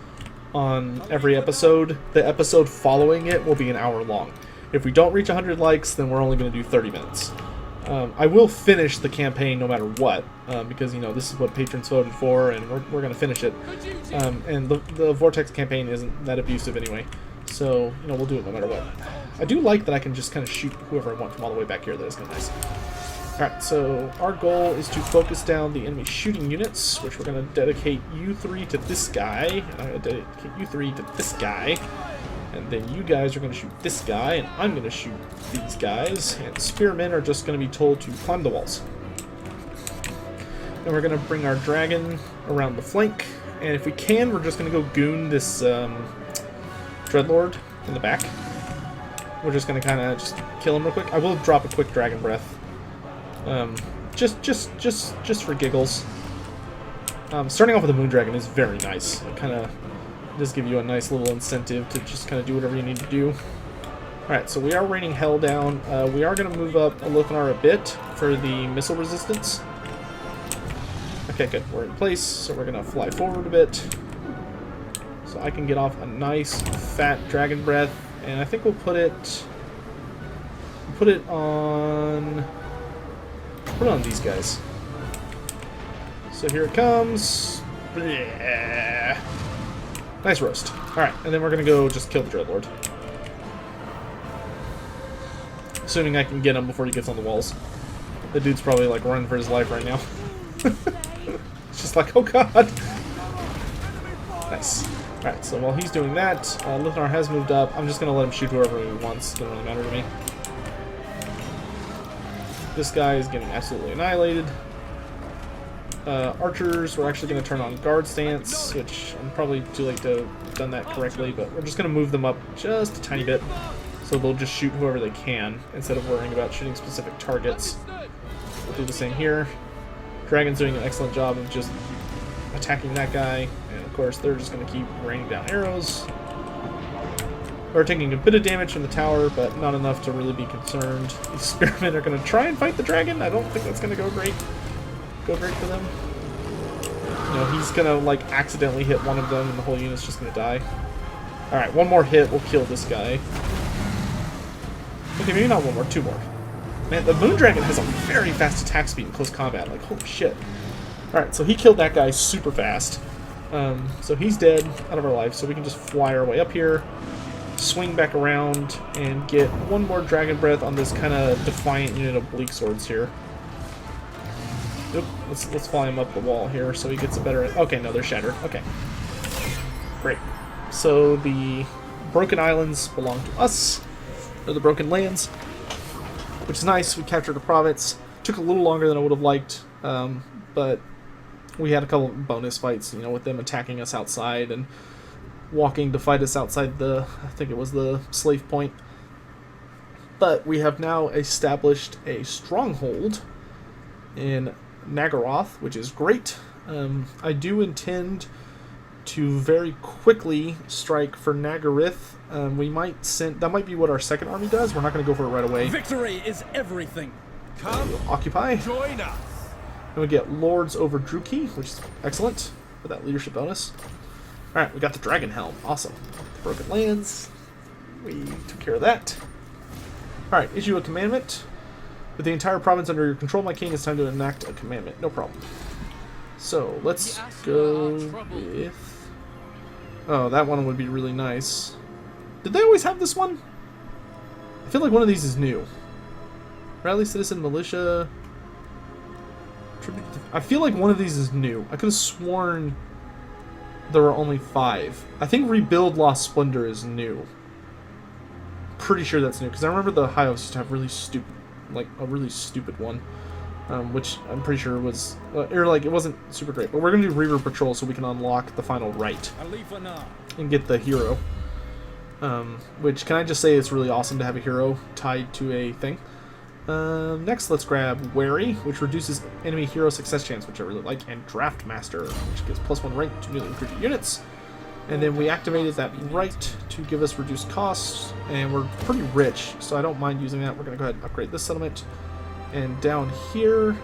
on every episode, the episode following it will be an hour long. If we don't reach 100 likes, then we're only going to do 30 minutes. I will finish the campaign no matter what, because, this is what patrons voted for, and we're going to finish it. And the Vortex campaign isn't that abusive anyway, so, we'll do it no matter what. I do like that I can just kind of shoot whoever I want from all the way back here. That is kind of nice. Alright, so our goal is to focus down the enemy shooting units, which we're going to dedicate you 3 to this guy, and I'm going to dedicate you 3 to this guy. And then you guys are going to shoot this guy, and I'm going to shoot these guys. And spearmen are just going to be told to climb the walls. And we're going to bring our dragon around the flank. And if we can, we're just going to go goon this Dreadlord in the back. We're just going to kind of just kill him real quick. I will drop a quick dragon breath. Just for giggles. Starting off with a moon dragon is very nice. It kind of does give you a nice little incentive to just kind of do whatever you need to do. Alright, so we are raining hell down. We are going to move up Alith Anar a bit for the missile resistance. Okay, good. We're in place, so we're going to fly forward a bit. So I can get off a nice, fat dragon breath. And I think we'll put it on these guys. So here it comes. Bleh. Nice roast. Alright, and then we're going to go just kill the Dreadlord. Assuming I can get him before he gets on the walls. The dude's probably like running for his life right now. It's just like, oh god! Nice. Alright, so while he's doing that, Alith Anar has moved up. I'm just going to let him shoot whoever he wants. Doesn't really matter to me. This guy is getting absolutely annihilated. Archers, we're actually going to turn on guard stance, which I'm probably too late to have done that correctly, but we're just going to move them up just a tiny bit, so they'll just shoot whoever they can, instead of worrying about shooting specific targets. We'll do the same here. Dragon's doing an excellent job of just attacking that guy, and of course they're just going to keep raining down arrows. We're taking a bit of damage from the tower, but not enough to really be concerned. These spearmen are going to try and fight the dragon. I don't think that's going to go great for them. He's gonna like accidentally hit one of them and the whole unit's just gonna die. Alright, one more hit will kill this guy. Okay, maybe not one more, 2 more. Man, the moon dragon has a very fast attack speed in close combat, like holy shit. Alright, so he killed that guy super fast. So he's dead, out of our life, so we can just fly our way up here, swing back around, and get one more dragon breath on this kind of defiant unit of bleak swords here. Oop, let's fly him up the wall here so he gets a better... Okay, no, they're shattered. Okay. Great. So the Broken Islands belong to us. They're the Broken Lands. Which is nice. We captured a province. Took a little longer than I would have liked. But we had a couple bonus fights, with them attacking us outside and walking to fight us outside I think it was the slave point. But we have now established a stronghold in Nagarythe, which is great. I do intend to very quickly strike for Nagarythe. We might send... That might be what our second army does. We're not going to go for it right away. Victory is everything. We'll occupy. Join us. And we get Lords over Druki, which is excellent for that leadership bonus. Alright, we got the Dragon Helm. Awesome. Broken Lands. We took care of that. Alright, issue a commandment. With the entire province under your control, my king, it's time to enact a commandment. No problem. So, let's go with... Oh, that one would be really nice. Did they always have this one? I feel like one of these is new. Rally Citizen Militia... I feel like one of these is new. I could have sworn there were only 5. I think Rebuild Lost Splendor is new. Pretty sure that's new, because I remember the Hyos used to have really stupid... Like, a really stupid one. which I'm pretty sure was, or like, it wasn't super great. But we're going to do Reaver Patrol so we can unlock the final right Alith Anar. and get the hero. Which, can I just say, it's really awesome to have a hero tied to a thing. Next, let's grab Wary, which reduces enemy hero success chance, which I really like, and Draft Master, which gives +1 rank to newly recruited units. And then we activated that right to give us reduced costs, and we're pretty rich, so I don't mind using that. We're going to go ahead and upgrade this settlement. And down here,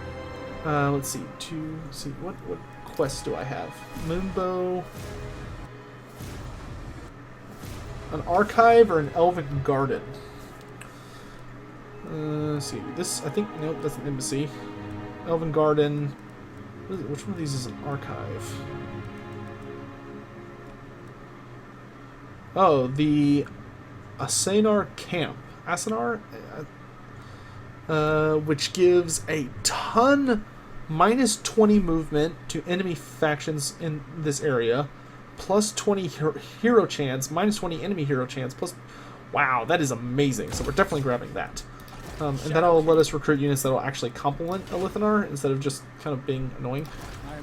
let's see, what quests do I have? Moonbow, an archive, or an Elven Garden? Let's see, this, I think, nope, that's an embassy. Elven Garden, which one of these is an archive? Oh, the Asur camp. Asur? Which gives a ton -20 movement to enemy factions in this area, +20 hero chance, -20 enemy hero chance, plus... Wow, that is amazing. So we're definitely grabbing that. And that'll let us recruit units that'll actually complement Alith Anar instead of just kind of being annoying.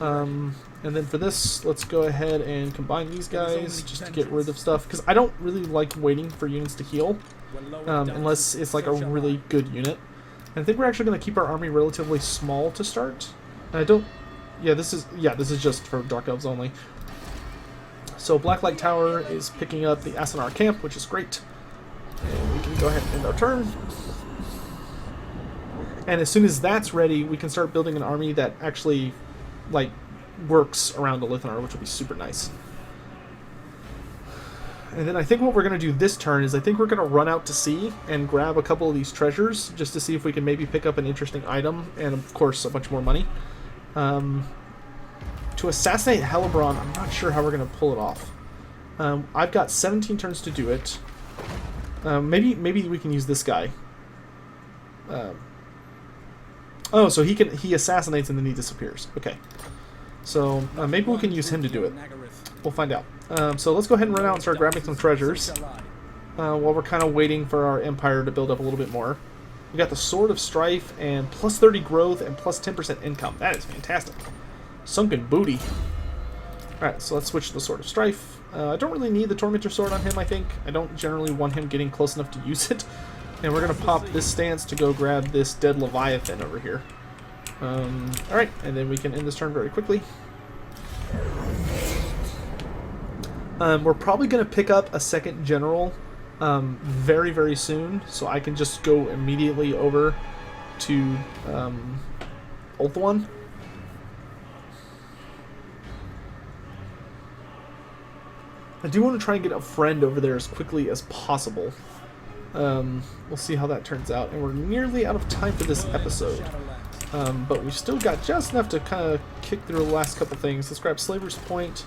And then for this, let's go ahead and combine these guys just to get rid of stuff, because I don't really like waiting for units to heal unless it's like a really good unit. And I think we're actually going to keep our army relatively small to start. And I don't... Yeah, this is just for Dark Elves only. So Blacklight Tower is picking up the Asur camp, which is great. And we can go ahead and end our turn. And as soon as that's ready, we can start building an army that actually, like, works around Alith Anar, which will be super nice. And then I think what we're going to do this turn is I think we're going to run out to sea and grab a couple of these treasures just to see if we can maybe pick up an interesting item and, of course, a bunch more money. To assassinate Helebron, I'm not sure how we're going to pull it off. I've got 17 turns to do it. Maybe we can use this guy. Oh, so he assassinates and then he disappears. Okay. So maybe we can use him to do it. We'll find out. So let's go ahead and run out and start grabbing some treasures while we're kind of waiting for our empire to build up a little bit more. We got the Sword of Strife and +30 growth and +10% income. That is fantastic. Sunken booty. Alright, so let's switch to the Sword of Strife. I don't really need the Tormentor Sword on him, I think. I don't generally want him getting close enough to use it. And we're going to pop this stance to go grab this dead Leviathan over here. Alright, and then we can end this turn very quickly. We're probably going to pick up a second general very, very soon, so I can just go immediately over to Ulthuan. I do want to try and get a friend over there as quickly as possible. We'll see how that turns out, and we're nearly out of time for this episode. But we've still got just enough to kind of kick through the last couple things. Let's grab Slaver's Point,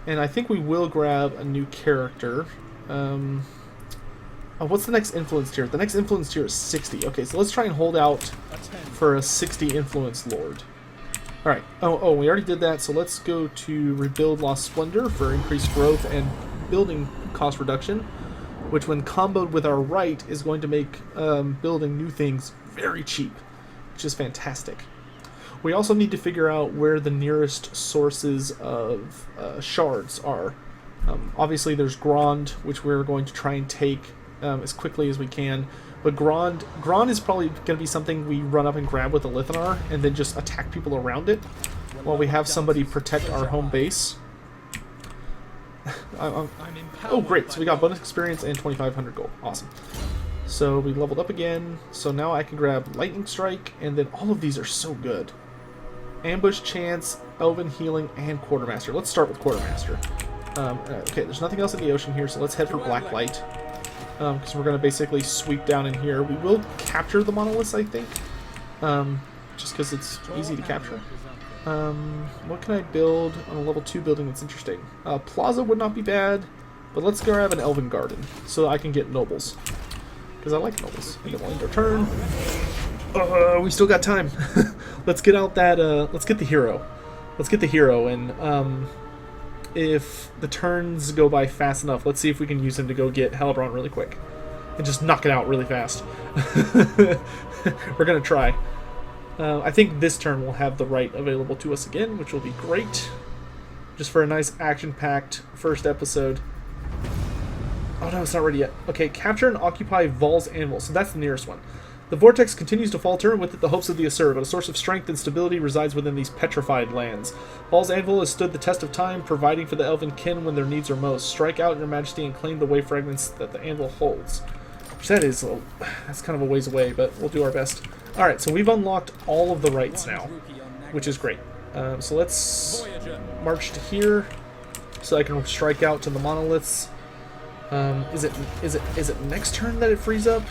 and I think we will grab a new character. Oh, what's the next influence tier? The next influence tier is 60. Okay, so let's try and hold out for a 60 influence lord. Alright, oh, we already did that, so let's go to Rebuild Lost Splendor for increased growth and building cost reduction, which when comboed with our right is going to make building new things very cheap, which is fantastic. We also need to figure out where the nearest sources of shards are. Obviously there's Grande, which we're going to try and take as quickly as we can. But Grande is probably going to be something we run up and grab with Alith Anar and then just attack people around it while we have somebody protect our home base. Oh, great. So we got bonus experience and 2,500 gold. Awesome. So we leveled up again. So now I can grab Lightning Strike, and then all of these are so good. Ambush Chance, Elven Healing, and Quartermaster. Let's start with Quartermaster. Okay, there's nothing else in the ocean here, so let's head for Blacklight. Because we're going to basically sweep down in here. We will capture the Monoliths, I think. Just because it's easy to capture. What can I build on a level 2 building that's interesting? Plaza would not be bad, but let's grab an Elven Garden so I can get nobles. Because I like nobles. And then we'll end our turn. We still got time. Let's get out that, let's get the hero. Let's get the hero, and if the turns go by fast enough, let's see if we can use him to go get Helebron really quick. And just knock it out really fast. We're gonna try. I think this turn we'll have the right available to us again, which will be great. Just for a nice action-packed first episode. Oh no, it's not ready yet. Okay, capture and occupy Vol's Anvil. So that's the nearest one. The Vortex continues to falter, and with it the hopes of the Asur, but a source of strength and stability resides within these petrified lands. Vol's Anvil has stood the test of time, providing for the Elven kin when their needs are most. Strike out, Your Majesty, and claim the way fragments that the Anvil holds. Which that's kind of a ways away, but we'll do our best. Alright, so we've unlocked all of the rights now, which is great. So let's march to here, so I can strike out to the Monoliths. Is it next turn that it frees up?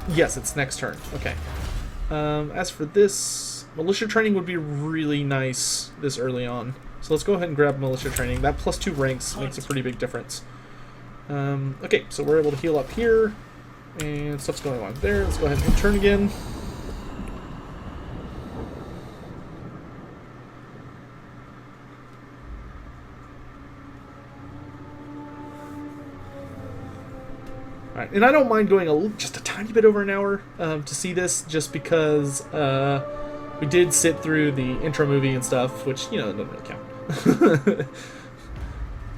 Yes, it's next turn. Okay. As for this, militia training would be really nice this early on. So let's go ahead and grab militia training. That plus 2 ranks makes a pretty big difference. Okay, so we're able to heal up here, and stuff's going on there. Let's go ahead and turn again. Alright, and I don't mind going just a tiny bit over an hour to see this, just because we did sit through the intro movie and stuff, which, you know, doesn't really count.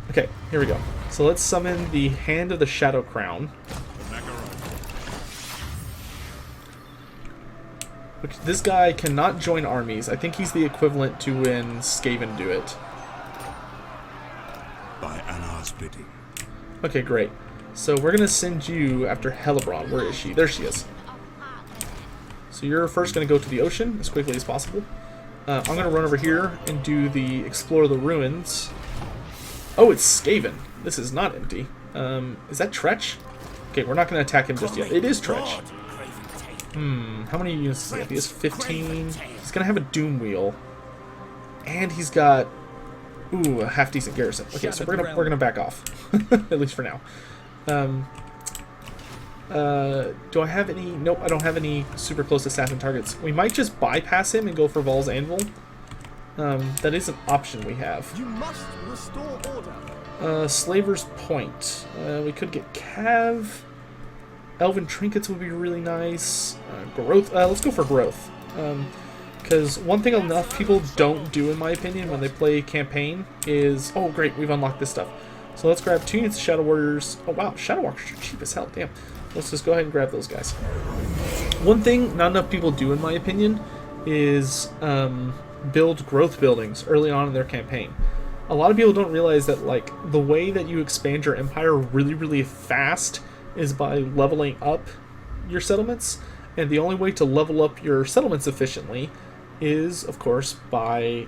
Okay, here we go. So let's summon the Hand of the Shadow Crown. Which, this guy cannot join armies. I think he's the equivalent to when Skaven do it. By Anar's bidding. Okay, great. So we're going to send you after Hellebrand. Where is she? There she is. So you're first going to go to the ocean as quickly as possible. I'm going to run over here and do the Explore the Ruins. Oh, it's Skaven. This is not empty. Is that Tretch? Okay, we're not going to attack him just yet. It is Tretch. How many units does he have? He has 15. He's going to have a Doom Wheel. And he's got... Ooh, a half-decent garrison. Okay, so we're gonna back off. At least for now. Do I have any... Nope, I don't have any super close assassin targets. We might just bypass him and go for Vol's Anvil. That is an option we have. You must restore order. Slaver's Point. We could get Cav. Elven Trinkets would be really nice. Growth. Let's go for Growth. Because one thing enough people don't do, in my opinion, when they play campaign is... Oh, great, we've unlocked this stuff. So let's grab 2 units of Shadow Warriors. Oh, wow, Shadow Warriors are cheap as hell, damn. Let's just go ahead and grab those guys. One thing not enough people do, in my opinion, is build growth buildings early on in their campaign. A lot of people don't realize that, like, the way that you expand your empire really, really fast is by leveling up your settlements. And the only way to level up your settlements efficiently is, of course, by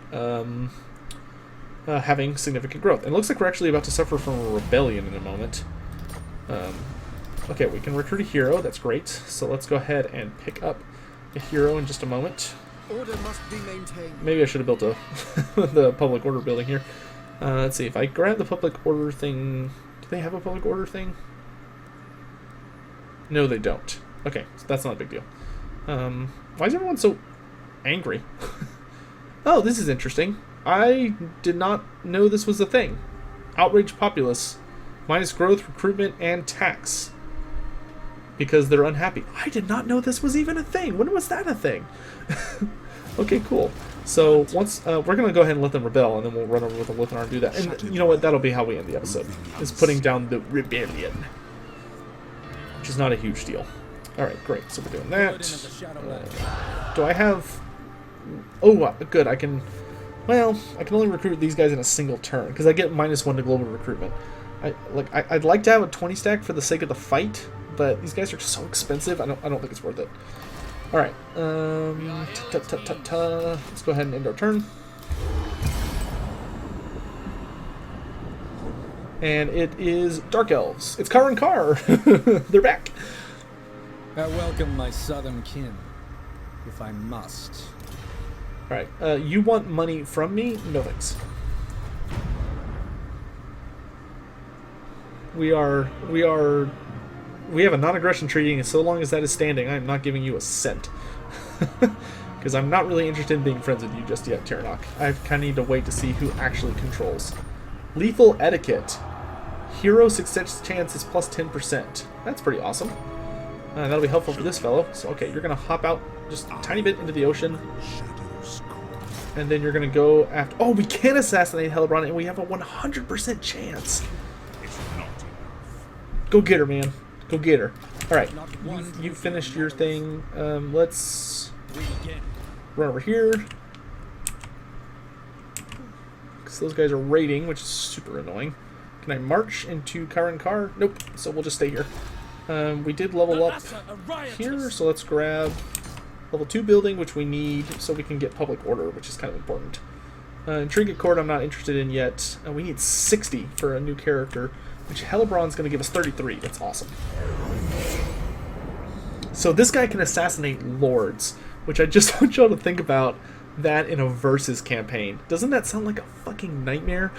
having significant growth. And it looks like we're actually about to suffer from a rebellion in a moment. Okay, we can recruit a hero. That's great. So let's go ahead and pick up a hero in just a moment. Order must be maintained. Maybe I should have built the public order building here. Let's see. If I grab the public order thing... Do they have a public order thing? No, they don't. Okay, so that's not a big deal. Why is everyone so angry? Oh, this is interesting. I did not know this was a thing. Outraged populace. Minus growth, recruitment, and tax. Because they're unhappy. I did not know this was even a thing. When was that a thing? Okay, cool. So once we're going to go ahead and let them rebel, and then we'll run over with Alith Anar and do that. And you know what? That'll be how we end the episode. Is putting down the rebellion. Which is not a huge deal. Alright, great. So we're doing that. Do I have... Oh, good. I can... Well, I can only recruit these guys in a single turn, because I get -1 to global recruitment. I'd like to have a 20 stack for the sake of the fight, but these guys are so expensive, I don't think it's worth it. Alright, let's go ahead and end our turn. And it is Dark Elves. It's Kar and Kar! They're back! I welcome my southern kin, if I must. Alright, you want money from me? No thanks. We have a non-aggression treaty, and so long as that is standing, I am not giving you a cent. Because I'm not really interested in being friends with you just yet, Tyrannoch. I kind of need to wait to see who actually controls. Lethal Etiquette. Hero success chance is plus 10%. That's pretty awesome. That'll be helpful for this fellow. So, okay, you're going to hop out just a tiny bit into the ocean. And then you're going to go after... Oh, we can assassinate Hellebron, and we have a 100% chance. Go get her, man. Go get her. All right, you finished your thing. Let's run over here. Because those guys are raiding, which is super annoying. Can I march into Karan Kar? Nope, so we'll just stay here. We did level up here, so let's grab level 2 building, which we need so we can get public order, which is kind of important. Intrigued Court I'm not interested in yet. We need 60 for a new character, which Hellebron's going to give us 33. That's awesome. So this guy can assassinate lords, which I just want y'all to think about that in a versus campaign. Doesn't that sound like a fucking nightmare?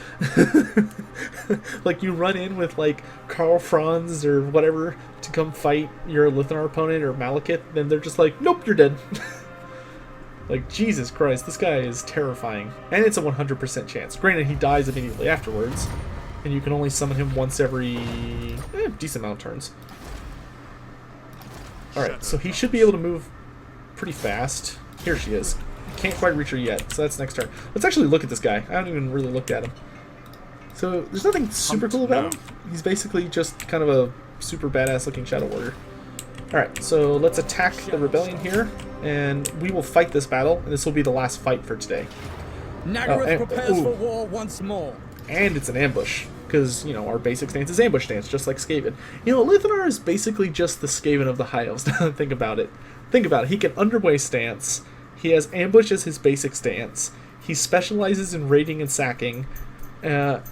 Like you run in with like Karl Franz or whatever to come fight your Alith Anar opponent or Malekith, then they're just like, nope, you're dead. Like, Jesus Christ, this guy is terrifying. And it's a 100% chance. Granted, he dies immediately afterwards, and you can only summon him once every decent amount of turns. Alright, so he should be able to move pretty fast. Here she is. Can't quite reach her yet, so that's next turn. Let's actually look at this guy. I haven't even really looked at him. So, there's nothing super cool about him. He's basically just kind of a super badass looking Shadow Warrior. Alright, so let's attack the Rebellion here, and we will fight this battle, and this will be the last fight for today. Nagarythe prepares for war once more. And it's an ambush, because, you know, our basic stance is ambush stance, just like Skaven. You know, Alith Anar is basically just the Skaven of the High Elves. Think about it. Think about it. He can underway stance. He has ambush as his basic stance. He specializes in raiding and sacking. Oh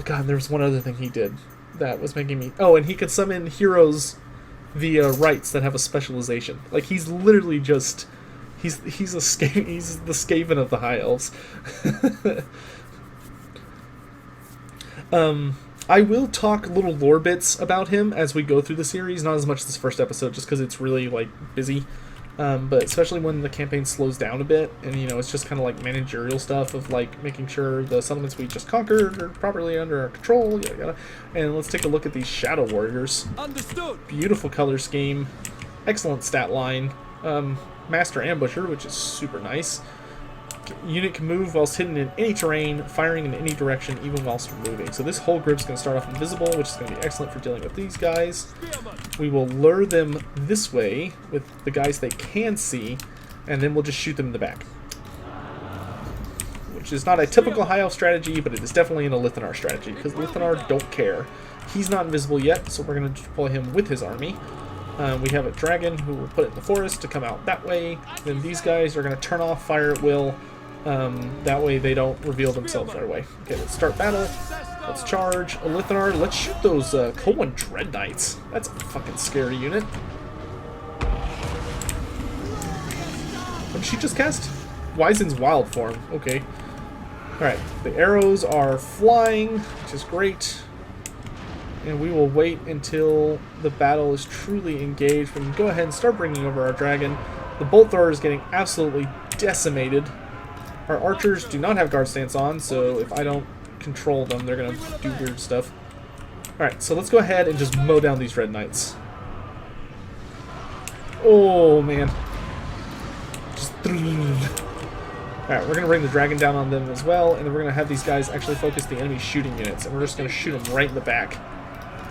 god, there was one other thing he did that was making me... Oh, and he can summon heroes via rights that have a specialization. Like, he's literally just... He's the Skaven of the High Elves. I will talk little lore bits about him as we go through the series, not as much this first episode, just because it's really, like, busy. But especially when the campaign slows down a bit, and, you know, it's just kind of like managerial stuff of, like, making sure the settlements we just conquered are properly under our control, yada yada. And let's take a look at these Shadow Warriors. Understood. Beautiful color scheme, excellent stat line, Master Ambusher, which is super nice. Unit can move whilst hidden in any terrain, firing in any direction, even whilst moving. So this whole group's going to start off invisible, which is going to be excellent for dealing with these guys. We will lure them this way with the guys they can see, and then we'll just shoot them in the back. Which is not a typical High Elf strategy, but it is definitely an Alith Anar strategy, because Alith Anar don't care. He's not invisible yet, so we're going to deploy him with his army. We have a dragon who will put it in the forest to come out that way. Then these guys are going to turn off fire at will. That way they don't reveal themselves right away. Okay, let's start battle. Let's charge. Alith Anar. Let's shoot those Koan Dread Knights. That's a fucking scary unit. What did she just cast? Wyzen's Wild Form. Okay. Alright, the arrows are flying, which is great. And we will wait until the battle is truly engaged. We can go ahead and start bringing over our dragon. The bolt thrower is getting absolutely decimated. Our archers do not have guard stance on, so if I don't control them, they're going to do weird stuff. Alright, so let's go ahead and just mow down these Red Knights. Oh, man. Just... Alright, we're going to bring the dragon down on them as well, and then we're going to have these guys actually focus the enemy shooting units, and we're just going to shoot them right in the back.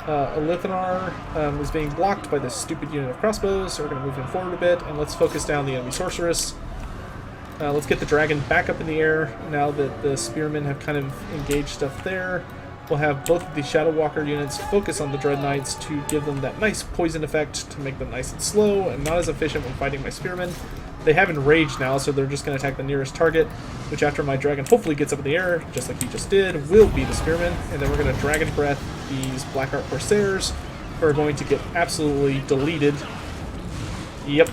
Alith Anar is being blocked by this stupid unit of crossbows, so we're going to move him forward a bit, and let's focus down the enemy sorceress. Let's get the dragon back up in the air now that the spearmen have kind of engaged stuff there. We'll have both of the Shadow Walker units focus on the Dread Knights to give them that nice poison effect to make them nice and slow and not as efficient when fighting my spearmen. They have enraged now, so they're just going to attack the nearest target, which after my dragon hopefully gets up in the air, just like he just did, will be the spearmen. And then we're going to Dragon Breath these Blackheart Corsairs, who are going to get absolutely deleted. Yep.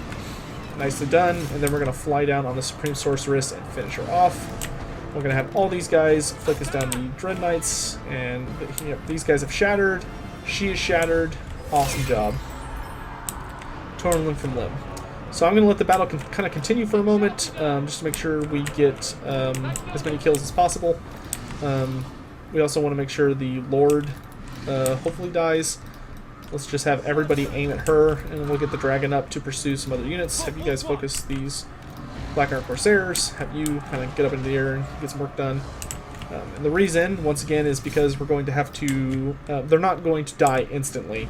Nicely done. And then we're going to fly down on the Supreme Sorceress and finish her off. We're going to have all these guys focus down the Dread Knights, and yep, these guys have shattered. She is shattered. Awesome job. Torn limb from limb. So I'm going to let the battle kind of continue for a moment, just to make sure we get as many kills as possible. We also want to make sure the Lord hopefully dies. Let's just have everybody aim at her, and we'll get the dragon up to pursue some other units. Have you guys focus these Black Iron Corsairs. Have you kind of get up into the air and get some work done. And the reason, once again, is because we're going to have to... they're not going to die instantly.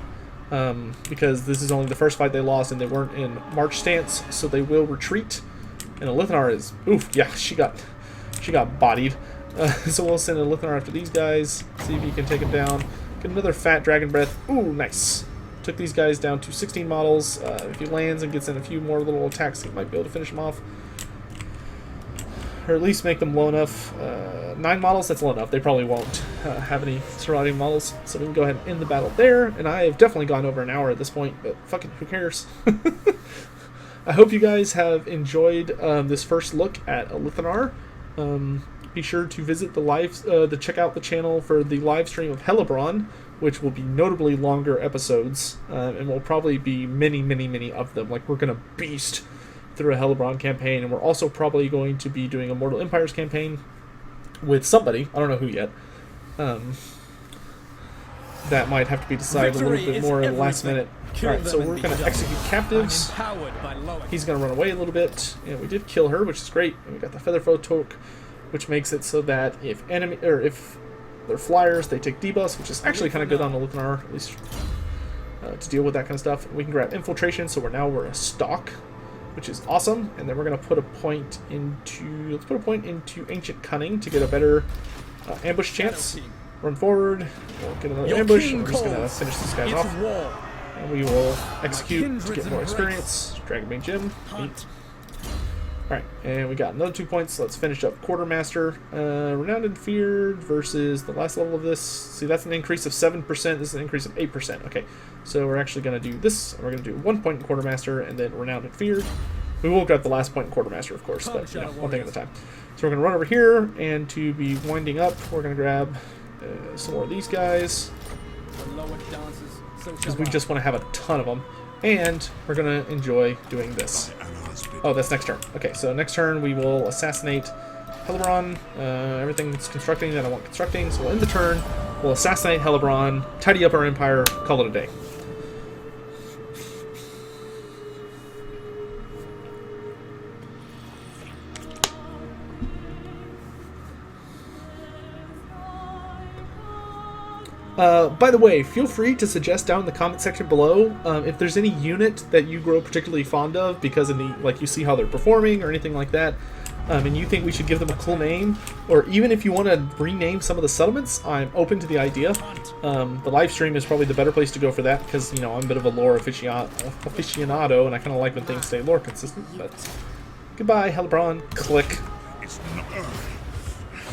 Because this is only the first fight they lost, and they weren't in march stance, so they will retreat. And Alith Anar is... Oof, yeah, she got bodied. So we'll send Alith Anar after these guys, see if he can take them down. Get another fat dragon breath. Ooh, nice. Took these guys down to 16 models. If he lands and gets in a few more little attacks, he might be able to finish them off. Or at least make them low enough. 9 models, that's low enough. They probably won't have any surrounding models. So we can go ahead and end the battle there. And I have definitely gone over an hour at this point, but fucking who cares? I hope you guys have enjoyed this first look at Alith Anar. Be sure to visit to check out the channel for the live stream of Hellebrand, which will be notably longer episodes, and will probably be many of them. Like, we're gonna beast through a Hellebrand campaign, and we're also probably going to be doing a Mortal Empires campaign with somebody. I don't know who yet. That might have to be decided a little bit more in the last minute. Alright, so we're going to execute captives. He's going to run away a little bit, and we did kill her, which is great. And we got the Featherfoe Toke, which makes it so that if they're flyers, they take debuffs, which is actually kind of good on Alith Anar, at least to deal with that kind of stuff. We can grab infiltration, so we're a stalk, which is awesome. And then we're going to put a point into ancient cunning to get a better ambush chance. Run forward, we'll get another ambush, and we're just going to finish these guys off. And we will execute to get more experience. Dragonbane Gem. Neat. Alright, and we got another 2 points. Let's finish up Quartermaster. Renowned and Feared versus the last level of this. See, that's an increase of 7%. This is an increase of 8%. Okay, so we're actually going to do this. We're going to do 1 point in Quartermaster and then Renowned and Feared. We will grab the last point in Quartermaster, of course, but one thing at a time. So we're going to run over here, and to be winding up, we're going to grab some more of these guys, because we just want to have a ton of them, and we're going to enjoy doing this. Oh, that's next turn. Okay, so next turn we will assassinate Hellebrand. Everything's constructing that I want constructing, so we'll end the turn, we'll assassinate Hellebrand, tidy up our empire, call it a day. By the way, feel free to suggest down in the comment section below if there's any unit that you grow particularly fond of because you see how they're performing or anything like that, and you think we should give them a cool name, or even if you want to rename some of the settlements, I'm open to the idea. The live stream is probably the better place to go for that because, you know, I'm a bit of a lore aficionado, and I kind of like when things stay lore consistent. But goodbye, Hellebrand. Click.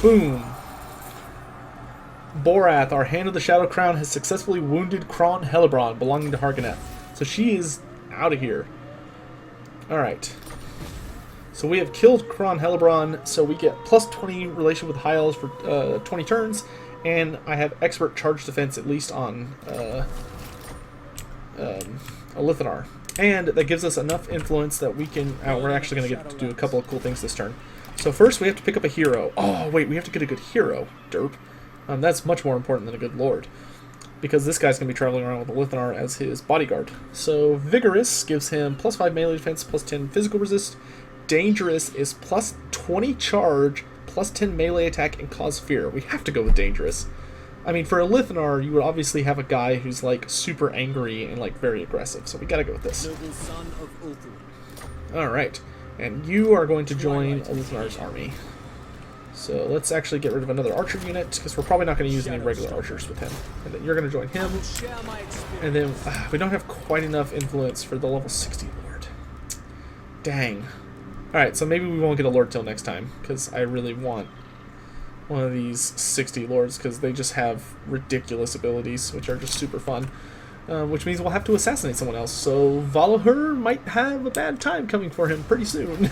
Boom. Borath, our Hand of the Shadow Crown, has successfully wounded Kron Hellebrand, belonging to Hargoneth. So she is out of here. Alright. So we have killed Kron Hellebrand, so we get plus 20 relation with high elves for 20 turns, and I have expert charge defense at least on Alith Anar. And that gives us enough influence that we can... we're actually going to get to do a couple of cool things this turn. So first we have to pick up a hero. Oh, wait, we have to get a good hero. Derp. That's much more important than a good lord, because this guy's going to be traveling around with Alith Anar as his bodyguard. So Vigorous gives him plus 5 melee defense, plus 10 physical resist. Dangerous is plus 20 charge, plus 10 melee attack, and cause fear. We have to go with Dangerous. I mean, for Alith Anar, you would obviously have a guy who's like super angry and like very aggressive, so we got to go with this. Alright, and you are going to join Alith Anar's army. So let's actually get rid of another archer unit, because we're probably not going to use any regular archers with him. And then you're going to join him. And then we don't have quite enough influence for the level 60 lord. Dang. Alright, so maybe we won't get a lord till next time, because I really want one of these 60 lords, because they just have ridiculous abilities, which are just super fun. Which means we'll have to assassinate someone else. So Valahur might have a bad time coming for him pretty soon.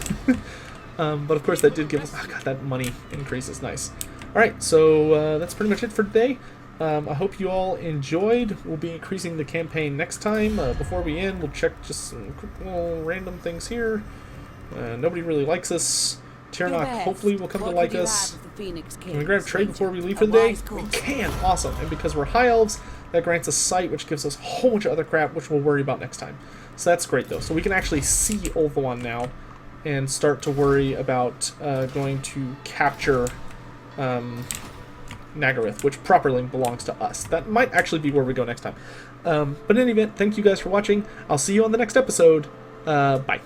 But of course that did give us... Oh god, that money increase is nice. Alright, so that's pretty much it for today. I hope you all enjoyed. We'll be increasing the campaign next time. Before we end, we'll check just some quick little random things here. Nobody really likes us. Tyrannok hopefully will come to like us. Can we grab trade before we leave for the day? We can! Awesome. And because we're High Elves, that grants us sight, which gives us a whole bunch of other crap, which we'll worry about next time. So that's great, though. So we can actually see Ulthuan now and start to worry about going to capture Nagarythe, which properly belongs to us. That might actually be where we go next time. But in any event, thank you guys for watching. I'll see you on the next episode. Bye.